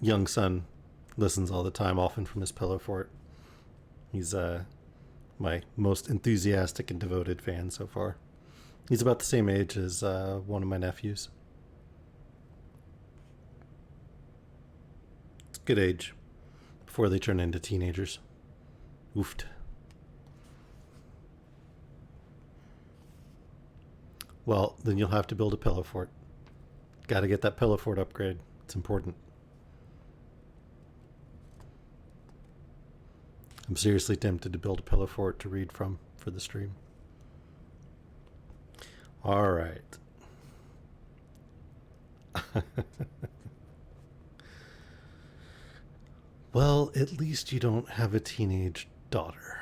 young son listens all the time, often from his pillow fort. He's my most enthusiastic and devoted fan so far. He's about the same age as one of my nephews. It's a good age before they turn into teenagers. Oofed. Well, then you'll have to build a pillow fort. Gotta get that pillow fort upgrade. It's important. I'm seriously tempted to build a pillow fort to read from for the stream. All right. Well, at least you don't have a teenage daughter.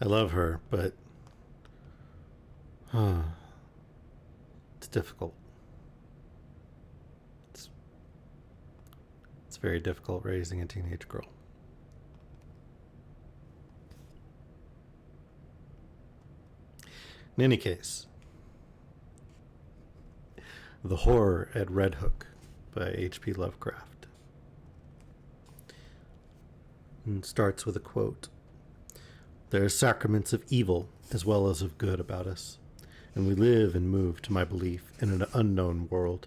I love her, but it's difficult. It's very difficult raising a teenage girl. In any case, The Horror at Red Hook by H.P. Lovecraft. And starts with a quote. There are sacraments of evil as well as of good about us, and we live and move, to my belief, in an unknown world,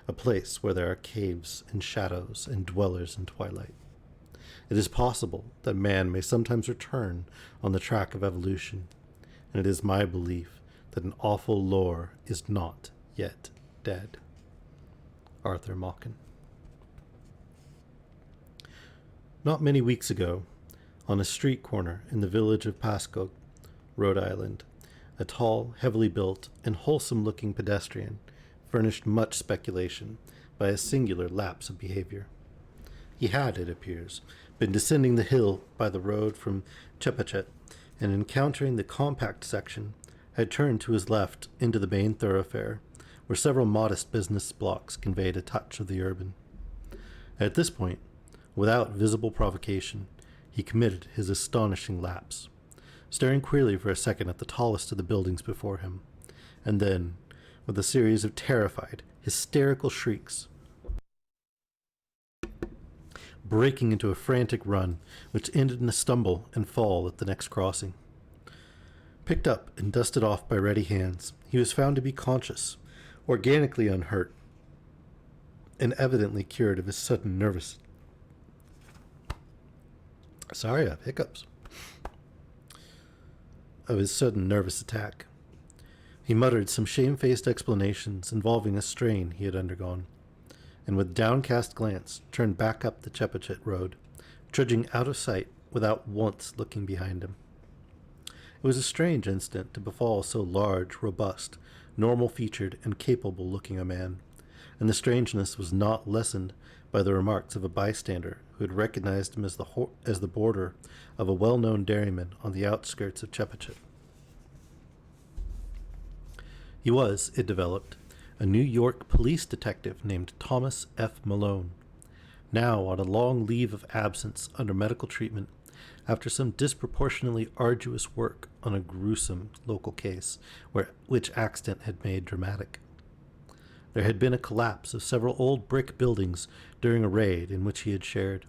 a place where there are caves and shadows and dwellers in twilight. It is possible that man may sometimes return on the track of evolution, and it is my belief that an awful lore is not yet dead. Arthur Machen. Not many weeks ago, on a street corner in the village of Masque, Rhode Island, a tall, heavily built, and wholesome-looking pedestrian furnished much speculation by a singular lapse of behavior. He had, it appears, been descending the hill by the road from Chepachet, and encountering the compact section, had turned to his left into the main thoroughfare, where several modest business blocks conveyed a touch of the urban. At this point, without visible provocation, he committed his astonishing lapse, staring queerly for a second at the tallest of the buildings before him, and then, with a series of terrified, hysterical shrieks, breaking into a frantic run, which ended in a stumble and fall at the next crossing. Picked up and dusted off by ready hands, he was found to be conscious, organically unhurt, and evidently cured of his sudden nervous... Sorry, I have hiccups. Of his sudden nervous attack. He muttered some shamefaced explanations involving a strain he had undergone, and with downcast glance turned back up the Chepachet road, trudging out of sight without once looking behind him. It was a strange incident to befall so large, robust, normal-featured, and capable-looking a man, and the strangeness was not lessened by the remarks of a bystander who had recognized him as the boarder of a well-known dairyman on the outskirts of Chepachet. He was, it developed, a New York police detective named Thomas F. Malone, now on a long leave of absence under medical treatment after some disproportionately arduous work on a gruesome local case which accident had made dramatic. There had been a collapse of several old brick buildings during a raid in which he had shared,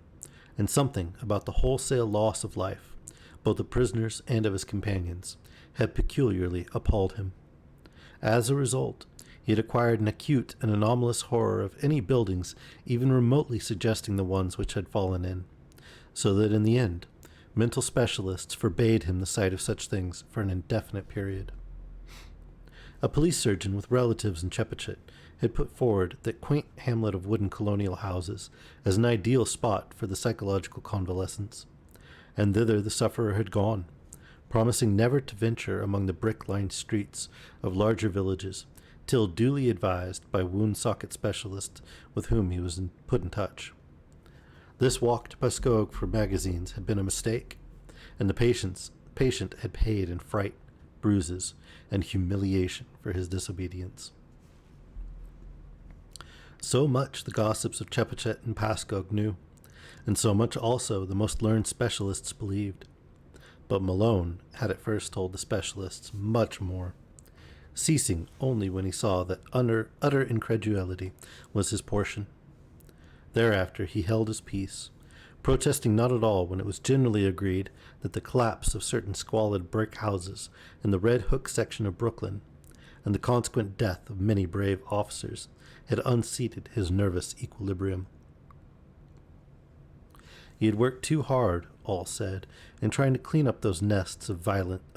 and something about the wholesale loss of life, both of prisoners and of his companions, had peculiarly appalled him. As a result, he had acquired an acute and anomalous horror of any buildings even remotely suggesting the ones which had fallen in, so that in the end, mental specialists forbade him the sight of such things for an indefinite period. A police surgeon with relatives in Chepachet had put forward that quaint hamlet of wooden colonial houses as an ideal spot for the psychological convalescents, and thither the sufferer had gone, promising never to venture among the brick-lined streets of larger villages till duly advised by wound socket specialists with whom he was put in touch. This walk to Pascoag for magazines had been a mistake, and the patient had paid in fright, bruises, and humiliation for his disobedience. So much the gossips of Chepachet and Pascoag knew, and so much also the most learned specialists believed. But Malone had at first told the specialists much more, ceasing only when he saw that utter incredulity was his portion. Thereafter he held his peace, protesting not at all when it was generally agreed that the collapse of certain squalid brick houses in the Red Hook section of Brooklyn, and the consequent death of many brave officers, had unseated his nervous equilibrium. He had worked too hard, all said, in trying to clean up those nests of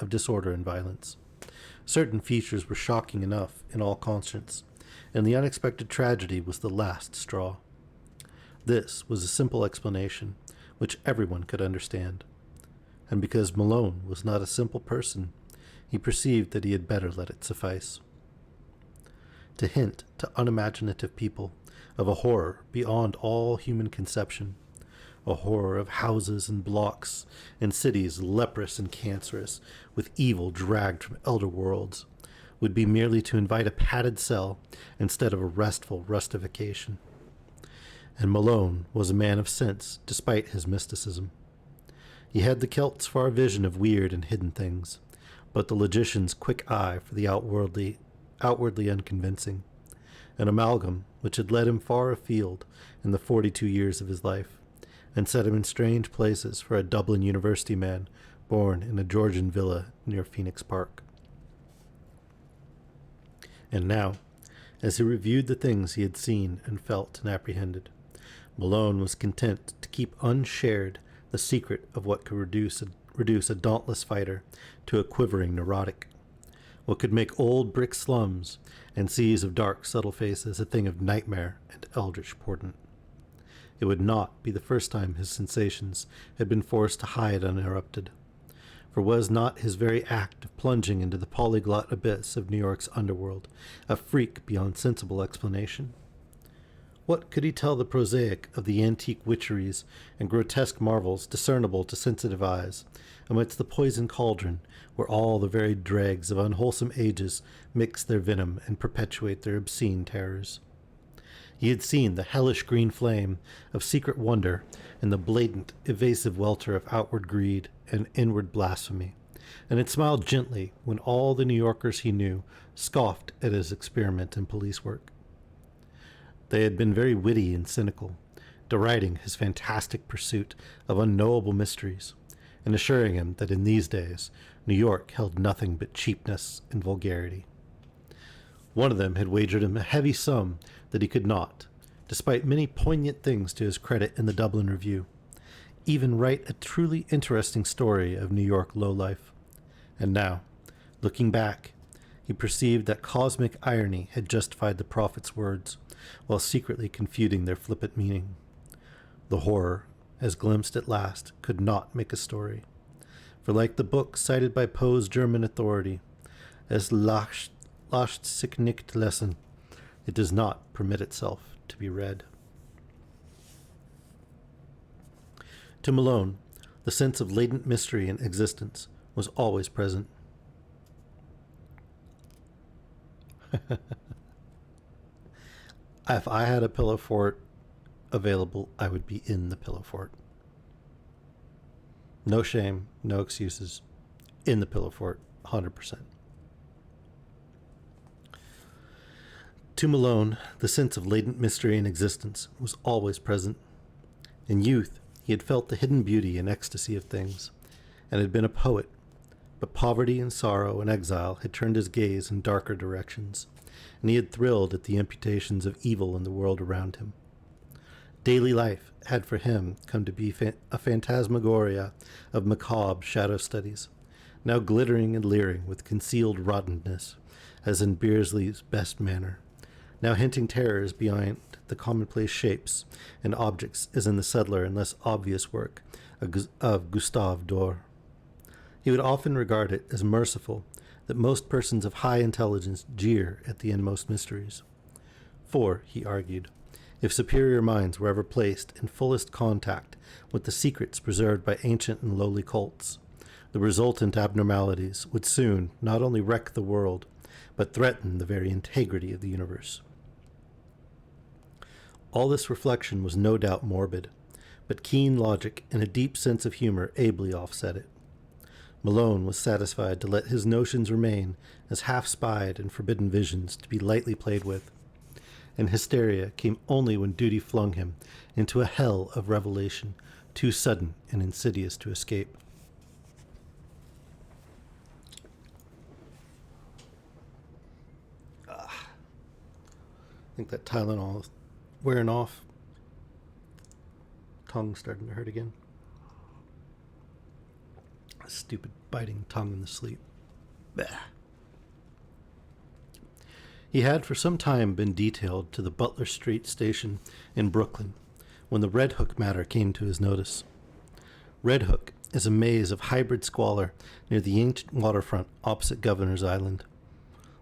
disorder and violence. Certain features were shocking enough in all conscience, and the unexpected tragedy was the last straw. This was a simple explanation, which everyone could understand, and because Malone was not a simple person, he perceived that he had better let it suffice. To hint to unimaginative people of a horror beyond all human conception, a horror of houses and blocks and cities leprous and cancerous, with evil dragged from elder worlds, would be merely to invite a padded cell instead of a restful rustification. And Malone was a man of sense, despite his mysticism. He had the Celt's far vision of weird and hidden things, but the logician's quick eye for the outwardly unconvincing, an amalgam which had led him far afield in the 42 years of his life, and set him in strange places for a Dublin University man born in a Georgian villa near Phoenix Park. And now, as he reviewed the things he had seen and felt and apprehended, Malone was content to keep unshared the secret of what could reduce a dauntless fighter to a quivering neurotic, what could make old brick slums and seas of dark, subtle faces a thing of nightmare and eldritch portent. It would not be the first time his sensations had been forced to hide uninterrupted, for was not his very act of plunging into the polyglot abyss of New York's underworld a freak beyond sensible explanation? What could he tell the prosaic of the antique witcheries and grotesque marvels discernible to sensitive eyes, amidst the poison cauldron where all the varied dregs of unwholesome ages mix their venom and perpetuate their obscene terrors? He had seen the hellish green flame of secret wonder in the blatant, evasive welter of outward greed and inward blasphemy, and had smiled gently when all the New Yorkers he knew scoffed at his experiment in police work. They had been very witty and cynical, deriding his fantastic pursuit of unknowable mysteries, and assuring him that in these days New York held nothing but cheapness and vulgarity. One of them had wagered him a heavy sum that he could not, despite many poignant things to his credit in the Dublin Review, even write a truly interesting story of New York lowlife. And now, looking back, he perceived that cosmic irony had justified the prophet's words, while secretly confuting their flippant meaning. The horror, as glimpsed at last, could not make a story, for like the book cited by Poe's German authority, as lascht sich nicht lesen, it does not permit itself to be read. To Malone, the sense of latent mystery in existence was always present. If I had a pillow fort available, I would be in the pillow fort. No shame, no excuses. In the pillow fort, 100%. To Malone, the sense of latent mystery in existence was always present. In youth, he had felt the hidden beauty and ecstasy of things, and had been a poet, but poverty and sorrow and exile had turned his gaze in darker directions, and he had thrilled at the imputations of evil in the world around him. Daily life had for him come to be a phantasmagoria of macabre shadow studies, now glittering and leering with concealed rottenness, as in Beersley's best manner, now hinting terrors behind the commonplace shapes and objects as in the subtler and less obvious work of Gustave Dore. He would often regard it as merciful that most persons of high intelligence jeer at the inmost mysteries. For, he argued, if superior minds were ever placed in fullest contact with the secrets preserved by ancient and lowly cults, the resultant abnormalities would soon not only wreck the world, but threaten the very integrity of the universe. All this reflection was no doubt morbid, but keen logic and a deep sense of humor ably offset it. Malone was satisfied to let his notions remain as half-spied and forbidden visions to be lightly played with, and hysteria came only when duty flung him into a hell of revelation too sudden and insidious to escape. I think that Tylenol is wearing off. Tongue's starting to hurt again. A stupid biting tongue in the sleep. Bah. He had for some time been detailed to the Butler Street station in Brooklyn when the Red Hook matter came to his notice. Red Hook is a maze of hybrid squalor near the ancient waterfront opposite Governor's Island,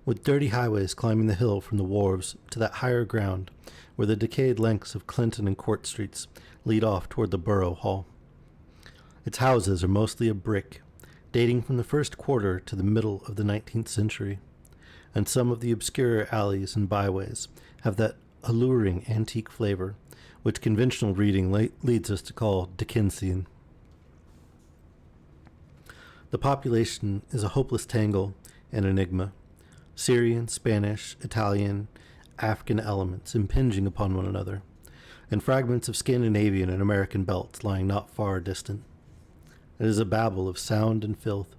with dirty highways climbing the hill from the wharves to that higher ground where the decayed lengths of Clinton and Court Streets lead off toward the Borough Hall. Its houses are mostly of brick, dating from the first quarter to the middle of the 19th century, and some of the obscurer alleys and byways have that alluring antique flavor which conventional reading leads us to call Dickensian. The population is a hopeless tangle and enigma, Syrian, Spanish, Italian, African elements impinging upon one another, and fragments of Scandinavian and American belts lying not far distant. It is a babel of sound and filth,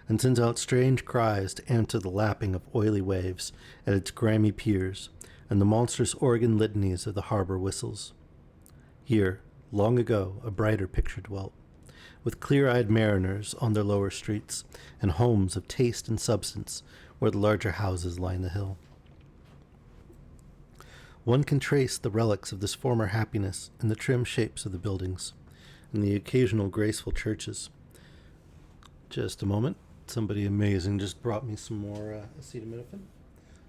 and sends out strange cries to answer the lapping of oily waves at its grimy piers and the monstrous organ litanies of the harbor whistles. Here, long ago, a brighter picture dwelt, with clear-eyed mariners on their lower streets, and homes of taste and substance where the larger houses line the hill. One can trace the relics of this former happiness in the trim shapes of the buildings, and the occasional graceful churches. Just a moment. Somebody amazing just brought me some more acetaminophen.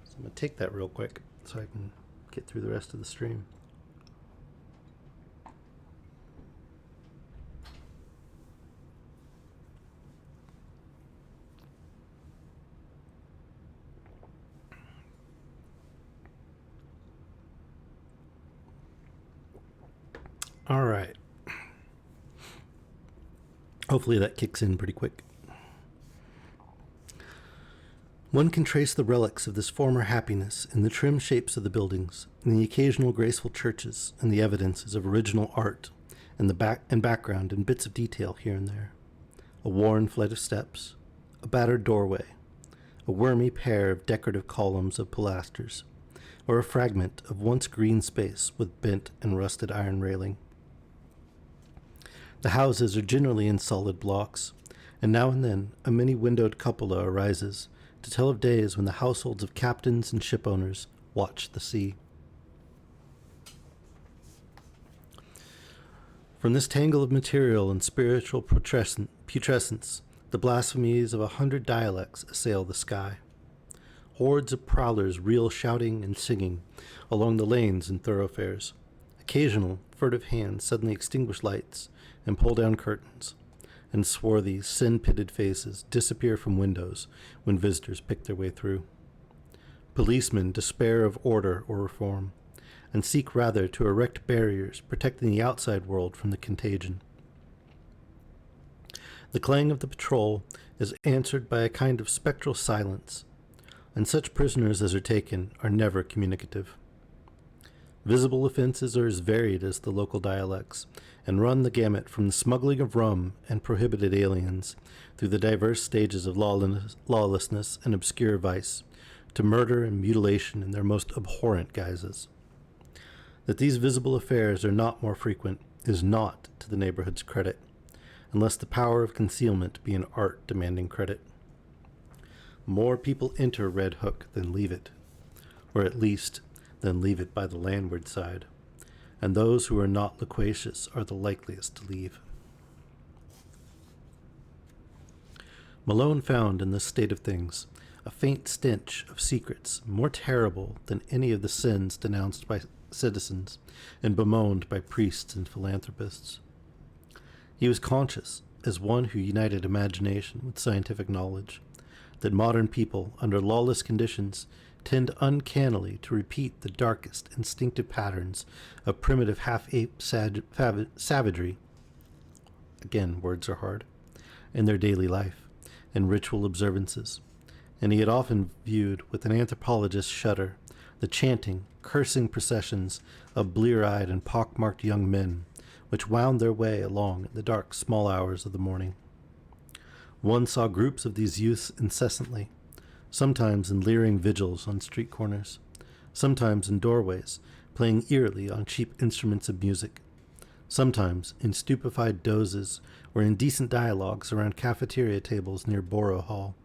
So I'm going to take that real quick so I can get through the rest of the stream. All right. Hopefully that kicks in pretty quick. One can trace the relics of this former happiness in the trim shapes of the buildings, in the occasional graceful churches, and the evidences of original art, and the background and bits of detail here and there. A worn flight of steps, a battered doorway, a wormy pair of decorative columns of pilasters, or a fragment of once green space with bent and rusted iron railing. The houses are generally in solid blocks, and now and then a many-windowed cupola arises to tell of days when the households of captains and shipowners watched the sea. From this tangle of material and spiritual putrescence, the blasphemies of 100 dialects assail the sky. Hordes of prowlers reel shouting and singing along the lanes and thoroughfares. Occasional, furtive hands suddenly extinguish lights and pull down curtains, and swarthy, sin-pitted faces disappear from windows when visitors pick their way through. Policemen despair of order or reform, and seek rather to erect barriers protecting the outside world from the contagion. The clang of the patrol is answered by a kind of spectral silence, and such prisoners as are taken are never communicative. Visible offenses are as varied as the local dialects, and run the gamut from the smuggling of rum and prohibited aliens through the diverse stages of lawlessness and obscure vice, to murder and mutilation in their most abhorrent guises. That these visible affairs are not more frequent is not to the neighborhood's credit, unless the power of concealment be an art demanding credit. More people enter Red Hook than leave it, or at least than leave it by the landward side, and those who are not loquacious are the likeliest to leave. Malone found in this state of things a faint stench of secrets more terrible than any of the sins denounced by citizens and bemoaned by priests and philanthropists. He was conscious, as one who united imagination with scientific knowledge, that modern people, under lawless conditions, tend uncannily to repeat the darkest instinctive patterns of primitive half-ape savagery, again, words are hard, in their daily life and ritual observances, and he had often viewed with an anthropologist's shudder the chanting, cursing processions of blear-eyed and pock-marked young men which wound their way along in the dark small hours of the morning. One saw groups of these youths incessantly, sometimes in leering vigils on street corners, sometimes in doorways, playing eerily on cheap instruments of music, sometimes in stupefied dozes or indecent dialogues around cafeteria tables near Borough Hall,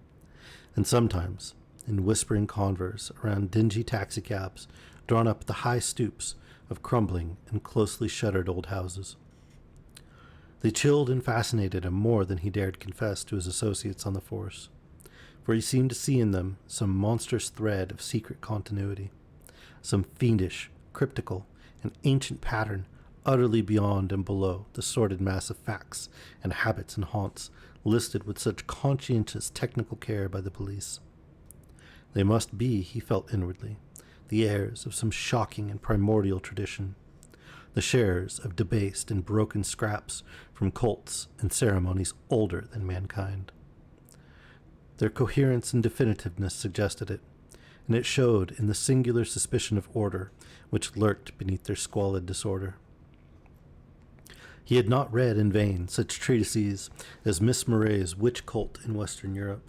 and sometimes in whispering converse around dingy taxicabs drawn up the high stoops of crumbling and closely shuttered old houses. They chilled and fascinated him more than he dared confess to his associates on the force, for he seemed to see in them some monstrous thread of secret continuity, some fiendish, cryptical, and ancient pattern utterly beyond and below the sordid mass of facts and habits and haunts listed with such conscientious technical care by the police. They must be, he felt inwardly, the heirs of some shocking and primordial tradition, the sharers of debased and broken scraps from cults and ceremonies older than mankind. Their coherence and definitiveness suggested it, and it showed in the singular suspicion of order which lurked beneath their squalid disorder. He had not read in vain such treatises as Miss Murray's Witch Cult in Western Europe,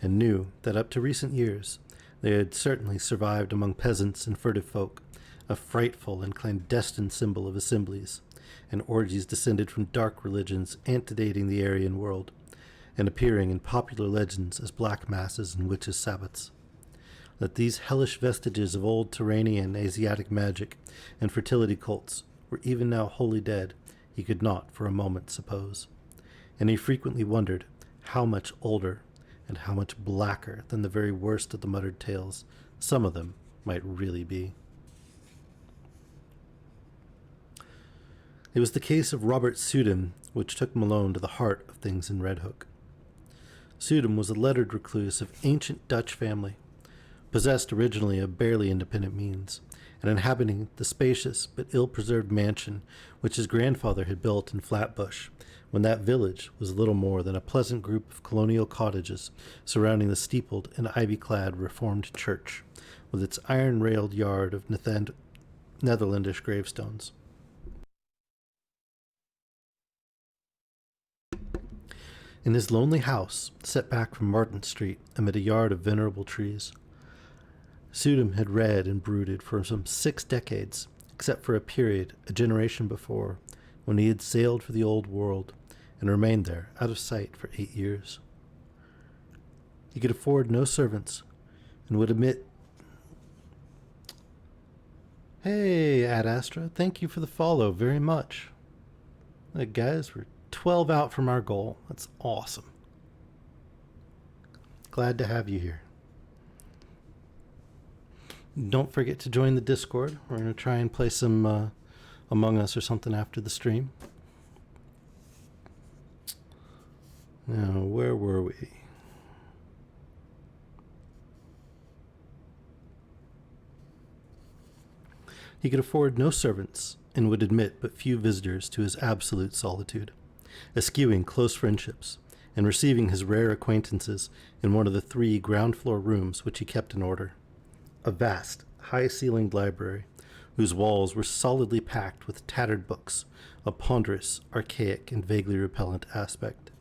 and knew that up to recent years they had certainly survived among peasants and furtive folk, a frightful and clandestine symbol of assemblies, and orgies descended from dark religions antedating the Aryan world, and appearing in popular legends as black masses and witches' sabbats. That these hellish vestiges of old Turanian Asiatic magic and fertility cults were even now wholly dead, he could not for a moment suppose, and he frequently wondered how much older and how much blacker than the very worst of the muttered tales some of them might really be. It was the case of Robert Sudum which took Malone to the heart of things in Red Hook. Sudum was a lettered recluse of ancient Dutch family, possessed originally of barely independent means, and inhabiting the spacious but ill-preserved mansion which his grandfather had built in Flatbush, when that village was little more than a pleasant group of colonial cottages surrounding the steepled and ivy-clad Reformed church, with its iron-railed yard of Netherlandish gravestones. In his lonely house, set back from Martin Street amid a yard of venerable trees, Sudum had read and brooded for some 6 decades, except for a period, a generation before, when he had sailed for the old world and remained there, out of sight, for 8 years. He could afford no servants, and would admit, "Hey, Ad Astra, thank you for the follow very much. Guys, we're 12 out from our goal. That's awesome. Glad to have you here. Don't forget to join the Discord. We're going to try and play some Among Us or something after the stream. Now, where were we? He could afford no servants and would admit but few visitors to his absolute solitude, eschewing close friendships and receiving his rare acquaintances in one of the 3 ground-floor rooms which he kept in order. A vast, high-ceilinged library whose walls were solidly packed with tattered books, a ponderous, archaic, and vaguely repellent aspect.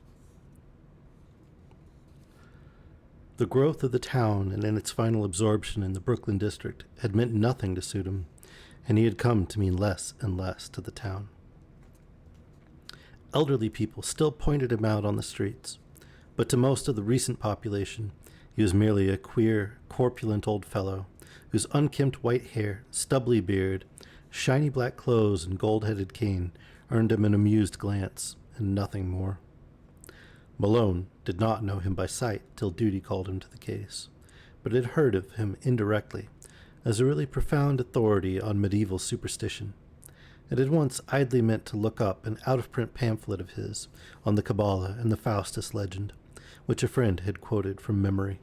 The growth of the town and in its final absorption in the Brooklyn district had meant nothing to Sudum, and he had come to mean less and less to the town. Elderly people still pointed him out on the streets, but to most of the recent population, he was merely a queer, corpulent old fellow whose unkempt white hair, stubbly beard, shiny black clothes, and gold-headed cane earned him an amused glance, and nothing more. Malone did not know him by sight till duty called him to the case, but had heard of him indirectly as a really profound authority on medieval superstition, and had once idly meant to look up an out-of-print pamphlet of his on the Kabbalah and the Faustus legend, which a friend had quoted from memory.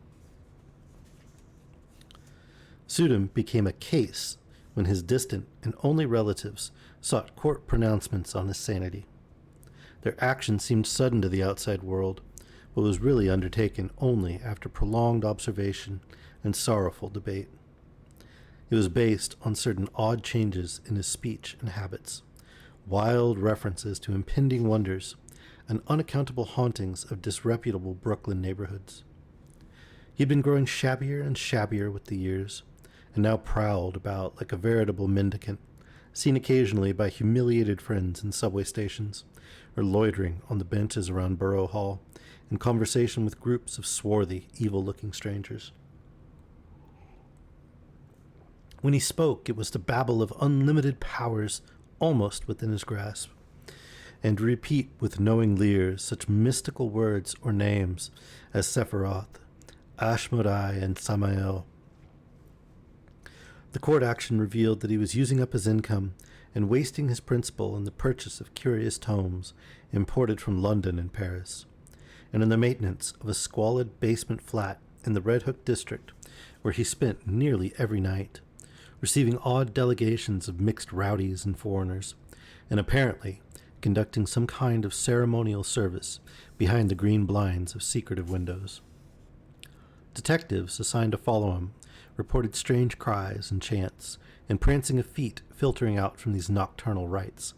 Sudum became a case when his distant and only relatives sought court pronouncements on his sanity. Their action seemed sudden to the outside world, but was really undertaken only after prolonged observation and sorrowful debate. It was based on certain odd changes in his speech and habits, wild references to impending wonders, and unaccountable hauntings of disreputable Brooklyn neighborhoods. He had been growing shabbier and shabbier with the years, and now prowled about like a veritable mendicant, seen occasionally by humiliated friends in subway stations, or loitering on the benches around Borough Hall, in conversation with groups of swarthy, evil-looking strangers. When he spoke, it was to babble of unlimited powers almost within his grasp, and repeat with knowing leers such mystical words or names as Sephiroth, Ashmodai, and Samael. The court action revealed that he was using up his income and wasting his principal in the purchase of curious tomes imported from London and Paris, and in the maintenance of a squalid basement flat in the Red Hook district where he spent nearly every night, receiving odd delegations of mixed rowdies and foreigners, and apparently conducting some kind of ceremonial service behind the green blinds of secretive windows. Detectives assigned to follow him reported strange cries and chants and prancing of feet filtering out from these nocturnal rites,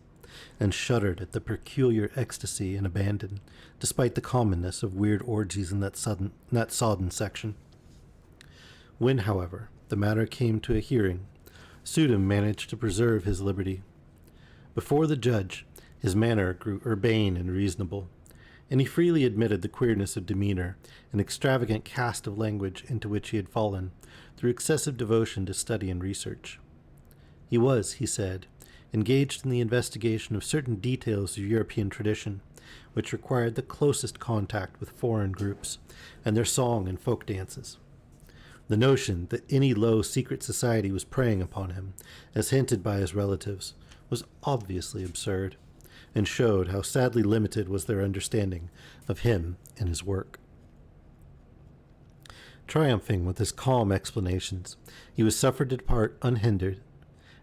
and shuddered at the peculiar ecstasy and abandon, despite the commonness of weird orgies in that sodden section. When, however, the matter came to a hearing, Sudum managed to preserve his liberty. Before the judge, his manner grew urbane and reasonable, and he freely admitted the queerness of demeanor and extravagant cast of language into which he had fallen through excessive devotion to study and research. He was, he said, engaged in the investigation of certain details of European tradition, which required the closest contact with foreign groups and their song and folk dances. The notion that any low secret society was preying upon him, as hinted by his relatives, was obviously absurd, and showed how sadly limited was their understanding of him and his work. Triumphing with his calm explanations, he was suffered to depart unhindered,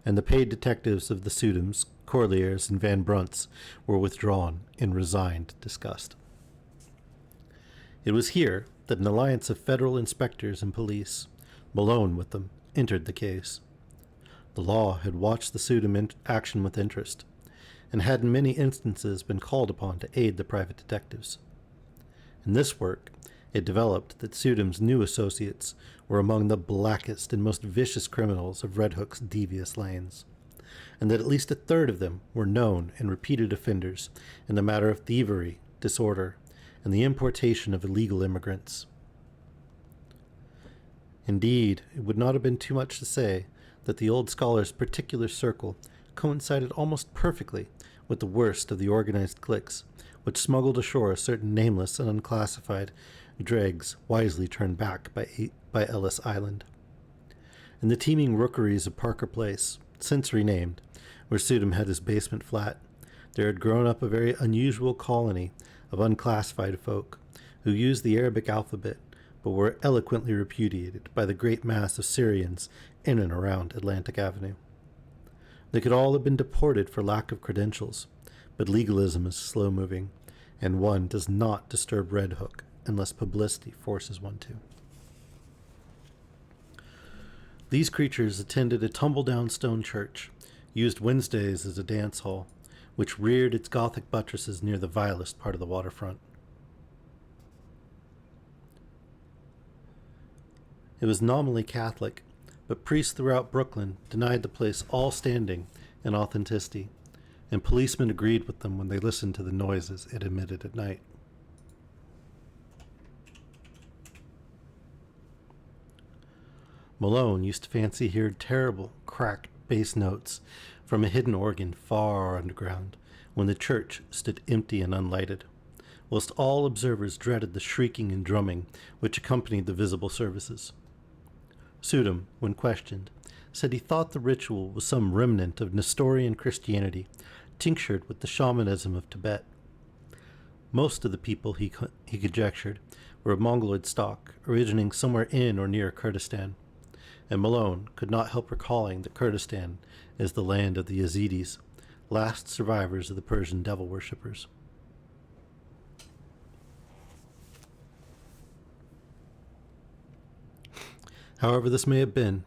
and the paid detectives of the Sudums, Corliers, and Van Brunts were withdrawn in resigned disgust. It was here that an alliance of federal inspectors and police, Malone with them, entered the case. The law had watched the Sudum action with interest, and had in many instances been called upon to aid the private detectives. In this work, it developed that Sudum's new associates were among the blackest and most vicious criminals of Red Hook's devious lanes, and that at least a third of them were known and repeated offenders in the matter of thievery, disorder, and the importation of illegal immigrants. Indeed, it would not have been too much to say that the old scholar's particular circle coincided almost perfectly with the worst of the organized cliques which smuggled ashore a certain nameless and unclassified dregs wisely turned back by Ellis Island. In the teeming rookeries of Parker Place, since renamed, where Sudum had his basement flat, there had grown up a very unusual colony of unclassified folk who used the Arabic alphabet but were eloquently repudiated by the great mass of Syrians in and around Atlantic Avenue. They could all have been deported for lack of credentials, but legalism is slow-moving, and one does not disturb Red Hook unless publicity forces one to. These creatures attended a tumble-down stone church, used Wednesdays as a dance hall, which reared its Gothic buttresses near the vilest part of the waterfront. It was nominally Catholic, but priests throughout Brooklyn denied the place all standing and authenticity, and policemen agreed with them when they listened to the noises it emitted at night. Malone used to fancy he heard terrible, cracked bass notes from a hidden organ far underground when the church stood empty and unlighted, whilst all observers dreaded the shrieking and drumming which accompanied the visible services. Sudum, when questioned, said he thought the ritual was some remnant of Nestorian Christianity tinctured with the shamanism of Tibet. Most of the people, he conjectured, were of Mongoloid stock, originating somewhere in or near Kurdistan, and Malone could not help recalling that Kurdistan is the land of the Yazidis, last survivors of the Persian devil worshippers. However this may have been,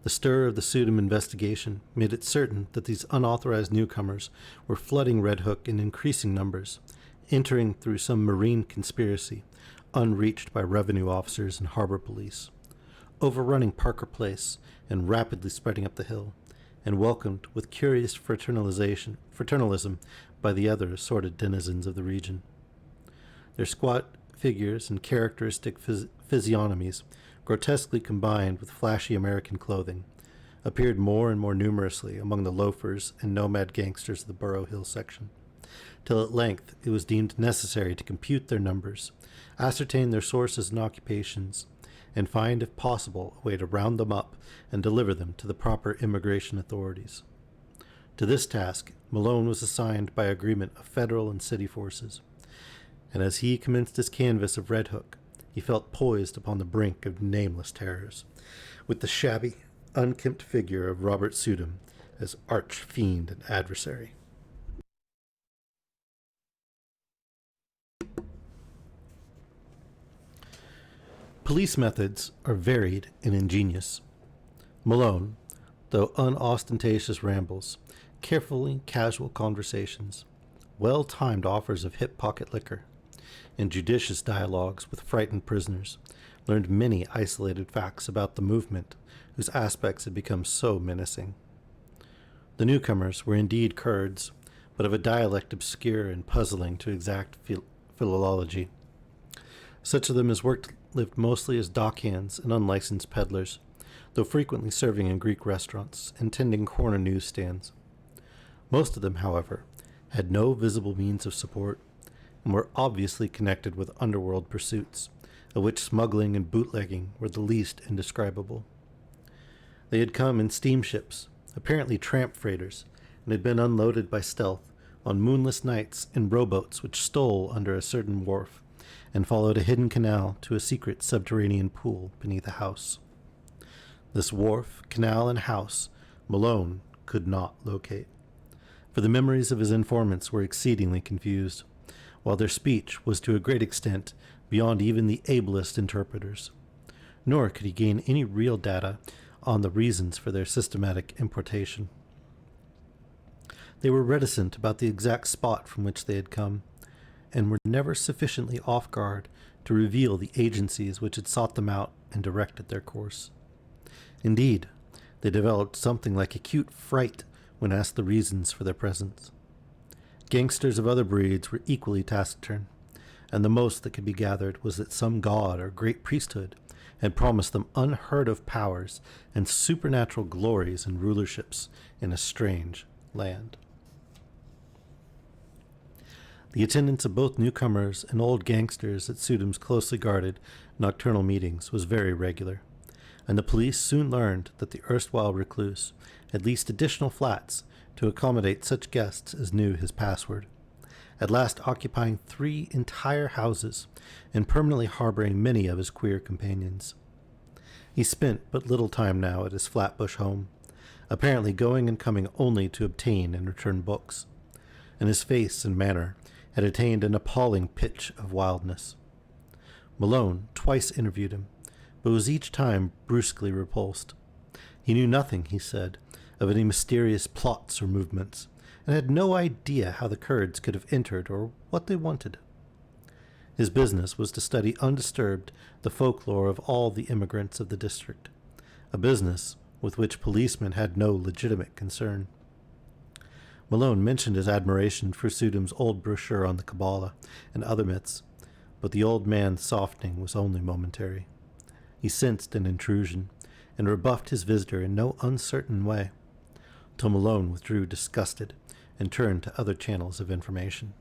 the stir of the Sudum investigation made it certain that these unauthorized newcomers were flooding Red Hook in increasing numbers, entering through some marine conspiracy, unreached by revenue officers and harbor police, overrunning Parker Place and rapidly spreading up the hill, and welcomed with curious fraternalism by the other assorted denizens of the region. Their squat figures and characteristic physiognomies, grotesquely combined with flashy American clothing, appeared more and more numerously among the loafers and nomad gangsters of the Burrow Hill section, till at length it was deemed necessary to compute their numbers, ascertain their sources and occupations, and find, if possible, a way to round them up and deliver them to the proper immigration authorities. To this task, Malone was assigned by agreement of federal and city forces, and as he commenced his canvass of Red Hook, he felt poised upon the brink of nameless terrors, with the shabby, unkempt figure of Robert Sudum as arch-fiend and adversary. Police methods are varied and ingenious. Malone, though unostentatious rambles, carefully casual conversations, well-timed offers of hip pocket liquor, and judicious dialogues with frightened prisoners, learned many isolated facts about the movement whose aspects had become so menacing. The newcomers were indeed Kurds, but of a dialect obscure and puzzling to exact philology. Such of them as lived mostly as dockhands and unlicensed peddlers, though frequently serving in Greek restaurants and tending corner newsstands. Most of them, however, had no visible means of support, and were obviously connected with underworld pursuits, of which smuggling and bootlegging were the least indescribable. They had come in steamships, apparently tramp freighters, and had been unloaded by stealth on moonless nights in rowboats which stole under a certain wharf, and followed a hidden canal to a secret subterranean pool beneath a house. This wharf, canal, and house Malone could not locate, for the memories of his informants were exceedingly confused, while their speech was to a great extent beyond even the ablest interpreters. Nor could he gain any real data on the reasons for their systematic importation. They were reticent about the exact spot from which they had come, and were never sufficiently off guard to reveal the agencies which had sought them out and directed their course. Indeed, they developed something like acute fright when asked the reasons for their presence. Gangsters of other breeds were equally taciturn, and the most that could be gathered was that some god or great priesthood had promised them unheard-of powers and supernatural glories and rulerships in a strange land. The attendance of both newcomers and old gangsters at Sudum's closely guarded nocturnal meetings was very regular, and the police soon learned that the erstwhile recluse had leased additional flats to accommodate such guests as knew his password, at last occupying 3 entire houses and permanently harboring many of his queer companions. He spent but little time now at his Flatbush home, apparently going and coming only to obtain and return books, and his face and manner had attained an appalling pitch of wildness. Malone twice interviewed him, but was each time brusquely repulsed. He knew nothing, he said, of any mysterious plots or movements, and had no idea how the Kurds could have entered or what they wanted. His business was to study undisturbed the folklore of all the immigrants of the district, a business with which policemen had no legitimate concern. Malone mentioned his admiration for Sudham's old brochure on the Kabbalah and other myths, but the old man's softening was only momentary. He sensed an intrusion and rebuffed his visitor in no uncertain way, till Malone withdrew disgusted and turned to other channels of information.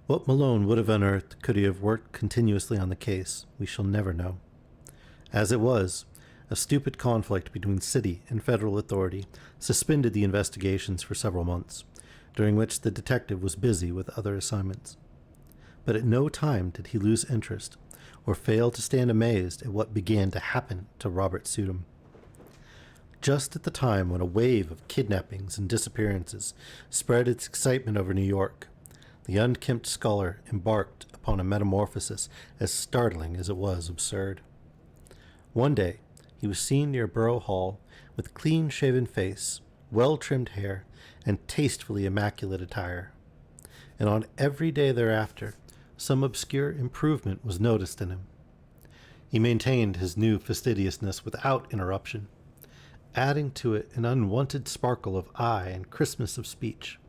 What Malone would have unearthed could he have worked continuously on the case, we shall never know. As it was, a stupid conflict between city and federal authority suspended the investigations for several months, during which the detective was busy with other assignments. But at no time did he lose interest or fail to stand amazed at what began to happen to Robert Sudham. Just at the time when a wave of kidnappings and disappearances spread its excitement over New York, the unkempt scholar embarked upon a metamorphosis as startling as it was absurd. One day, he was seen near Borough Hall with clean-shaven face, well-trimmed hair, and tastefully immaculate attire. And on every day thereafter, some obscure improvement was noticed in him. He maintained his new fastidiousness without interruption, adding to it an unwonted sparkle of eye and crispness of speech,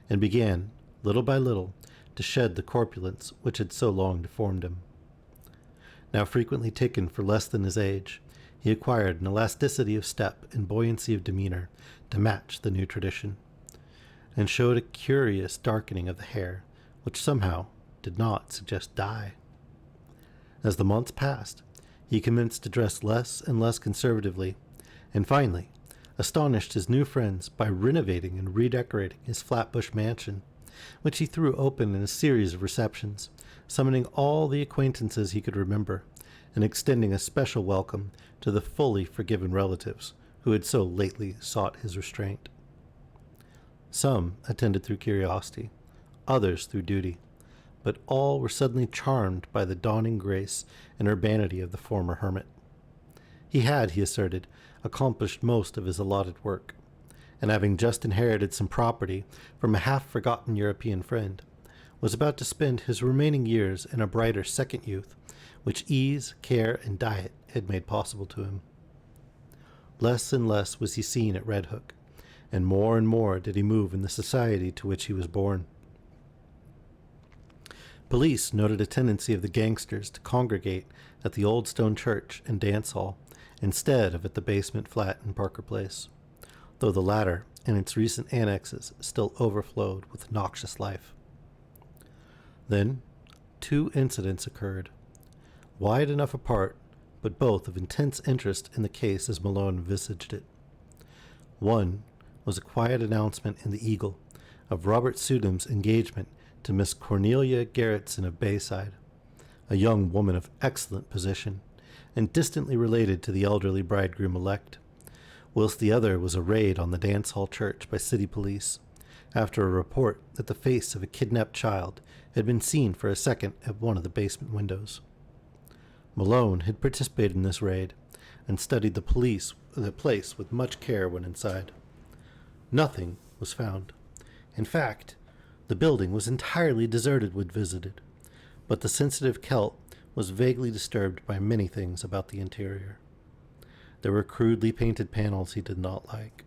and began, little by little, to shed the corpulence which had so long deformed him. Now frequently taken for less than his age, he acquired an elasticity of step and buoyancy of demeanor to match the new tradition, and showed a curious darkening of the hair, which somehow did not suggest dye. As the months passed, he commenced to dress less and less conservatively, and finally astonished his new friends by renovating and redecorating his Flatbush mansion, which he threw open in a series of receptions, summoning all the acquaintances he could remember, and extending a special welcome to the fully forgiven relatives who had so lately sought his restraint. Some attended through curiosity, others through duty, but all were suddenly charmed by the dawning grace and urbanity of the former hermit. He had, he asserted, accomplished most of his allotted work, and having just inherited some property from a half-forgotten European friend, was about to spend his remaining years in a brighter second youth, which ease, care, and diet had made possible to him. Less and less was he seen at Red Hook, and more did he move in the society to which he was born. Police noted a tendency of the gangsters to congregate at the Old Stone Church and dance hall instead of at the basement flat in Parker Place, though the latter and its recent annexes still overflowed with noxious life. Then, 2 incidents occurred, wide enough apart, but both of intense interest in the case as Malone envisaged it. One was a quiet announcement in the Eagle of Robert Sudham's engagement to Miss Cornelia Garretson of Bayside, a young woman of excellent position and distantly related to the elderly bridegroom-elect, whilst the other was a raid on the dance hall church by city police, after a report that the face of a kidnapped child had been seen for a second at one of the basement windows. Malone had participated in this raid and studied the place with much care when inside. Nothing was found. In fact, the building was entirely deserted when visited, but the sensitive Celt was vaguely disturbed by many things about the interior. There were crudely painted panels he did not like,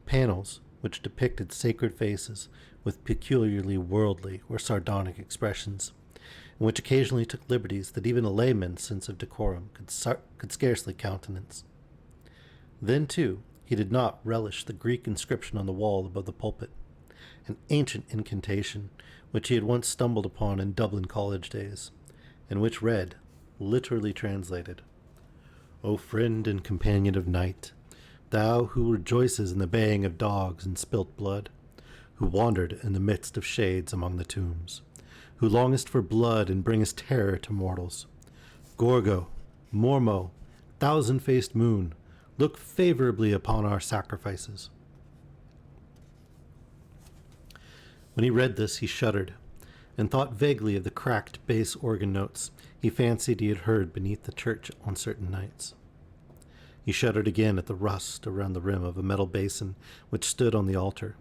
panels which depicted sacred faces with peculiarly worldly or sardonic expressions, and which occasionally took liberties that even a layman's sense of decorum could scarcely countenance. Then, too, he did not relish the Greek inscription on the wall above the pulpit, an ancient incantation which he had once stumbled upon in Dublin college days, and which read, literally translated, "O friend and companion of night, thou who rejoices in the baying of dogs and spilt blood, who wandered in the midst of shades among the tombs, who longest for blood and bringest terror to mortals, Gorgo, Mormo, thousand-faced moon, look favorably upon our sacrifices." When he read this, he shuddered, and thought vaguely of the cracked bass organ notes he fancied he had heard beneath the church on certain nights. He shuddered again at the rust around the rim of a metal basin which stood on the altar,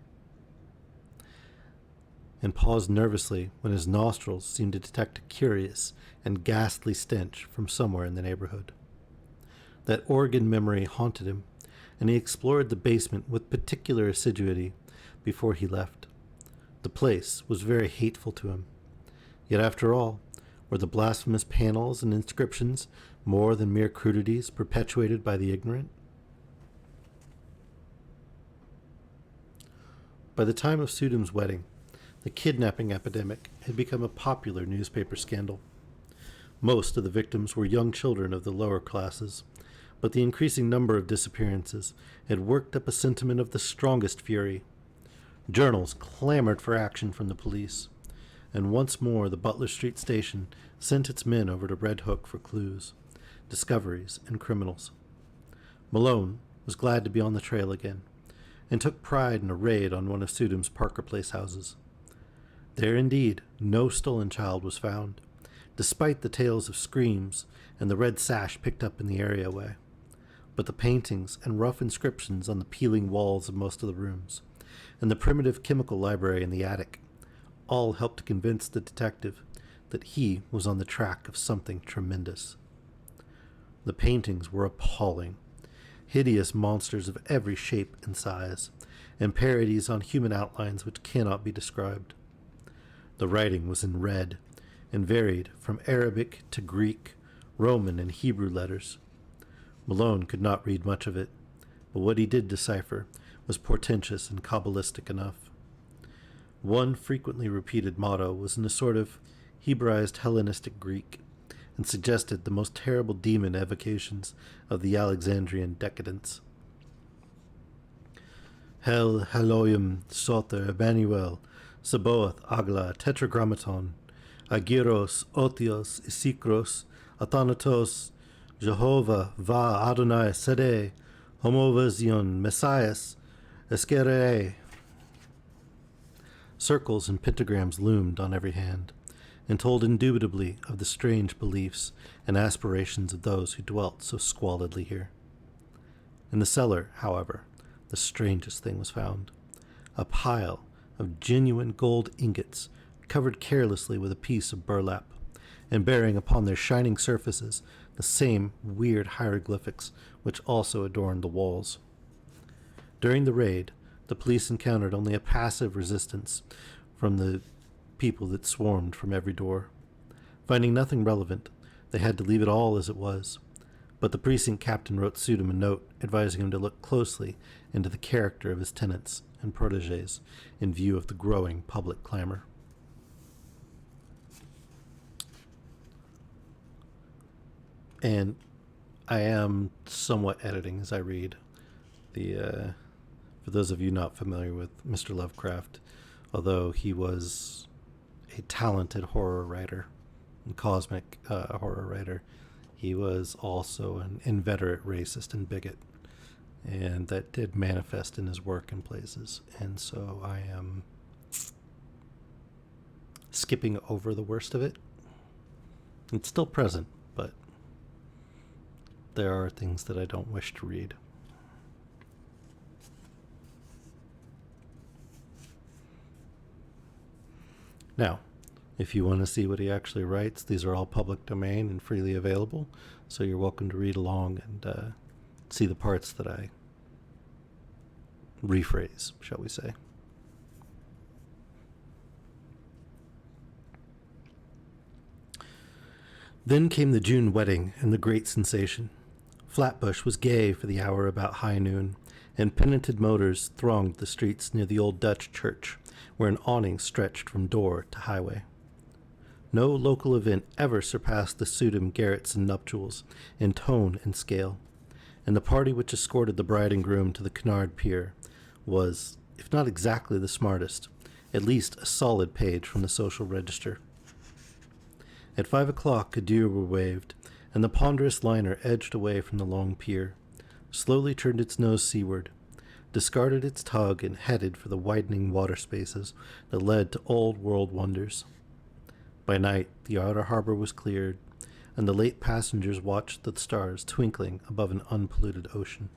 and paused nervously when his nostrils seemed to detect a curious and ghastly stench from somewhere in the neighborhood. That organ memory haunted him, and he explored the basement with particular assiduity before he left. The place was very hateful to him. Yet after all, were the blasphemous panels and inscriptions more than mere crudities perpetuated by the ignorant? By the time of Sudum's wedding, the kidnapping epidemic had become a popular newspaper scandal. Most of the victims were young children of the lower classes, but the increasing number of disappearances had worked up a sentiment of the strongest fury. Journals clamored for action from the police, and once more the Butler Street station sent its men over to Red Hook for clues, discoveries, and criminals. Malone was glad to be on the trail again, and took pride in a raid on one of Sudum's Parker Place houses. There indeed no stolen child was found, despite the tales of screams and the red sash picked up in the areaway. But the paintings and rough inscriptions on the peeling walls of most of the rooms, and the primitive chemical library in the attic, all helped to convince the detective that he was on the track of something tremendous. The paintings were appalling, hideous monsters of every shape and size, and parodies on human outlines which cannot be described. The writing was in red, and varied from Arabic to Greek, Roman, and Hebrew letters. Malone could not read much of it, but what he did decipher was portentous and Kabbalistic enough. One frequently repeated motto was in a sort of Hebraized Hellenistic Greek, and suggested the most terrible demon evocations of the Alexandrian decadence. Hel Haloyim Soter Emmanuel Sabaoth Agla Tetragrammaton Agiros Otios Isikros Athanatos Jehovah Va Adonai Sede Homovasion Messias Eskerei. Circles and pentagrams loomed on every hand, and told indubitably of the strange beliefs and aspirations of those who dwelt so squalidly here. In the cellar, however, the strangest thing was found: a pile of genuine gold ingots covered carelessly with a piece of burlap, and bearing upon their shining surfaces the same weird hieroglyphics which also adorned the walls. During the raid, the police encountered only a passive resistance from the people that swarmed from every door. Finding nothing relevant, they had to leave it all as it was, but the precinct captain wrote Sudum a note advising him to look closely into the character of his tenants and protégés in view of the growing public clamor. And I am somewhat editing as I read. For those of you not familiar with Mr. Lovecraft, although he was a talented horror writer and cosmic horror writer, he was also an inveterate racist and bigot, and that did manifest in his work in places. And so I am skipping over the worst of it. It's still present, but there are things that I don't wish to read. Now, if you want to see what he actually writes, these are all public domain and freely available, so you're welcome to read along and see the parts that I rephrase, shall we say. Then came the June wedding and the great sensation. Flatbush was gay for the hour about high noon, and penitent motors thronged the streets near the old Dutch church, where an awning stretched from door to highway. No local event ever surpassed the Sudum Garretson nuptials in tone and scale, and the party which escorted the bride and groom to the Cunard Pier was, if not exactly the smartest, at least a solid page from the social register. At 5 o'clock adieux were waved, and the ponderous liner edged away from the long pier, slowly turned its nose seaward, discarded its tug, and headed for the widening water spaces that led to old world wonders. By night, the outer harbor was cleared, and the late passengers watched the stars twinkling above an unpolluted ocean.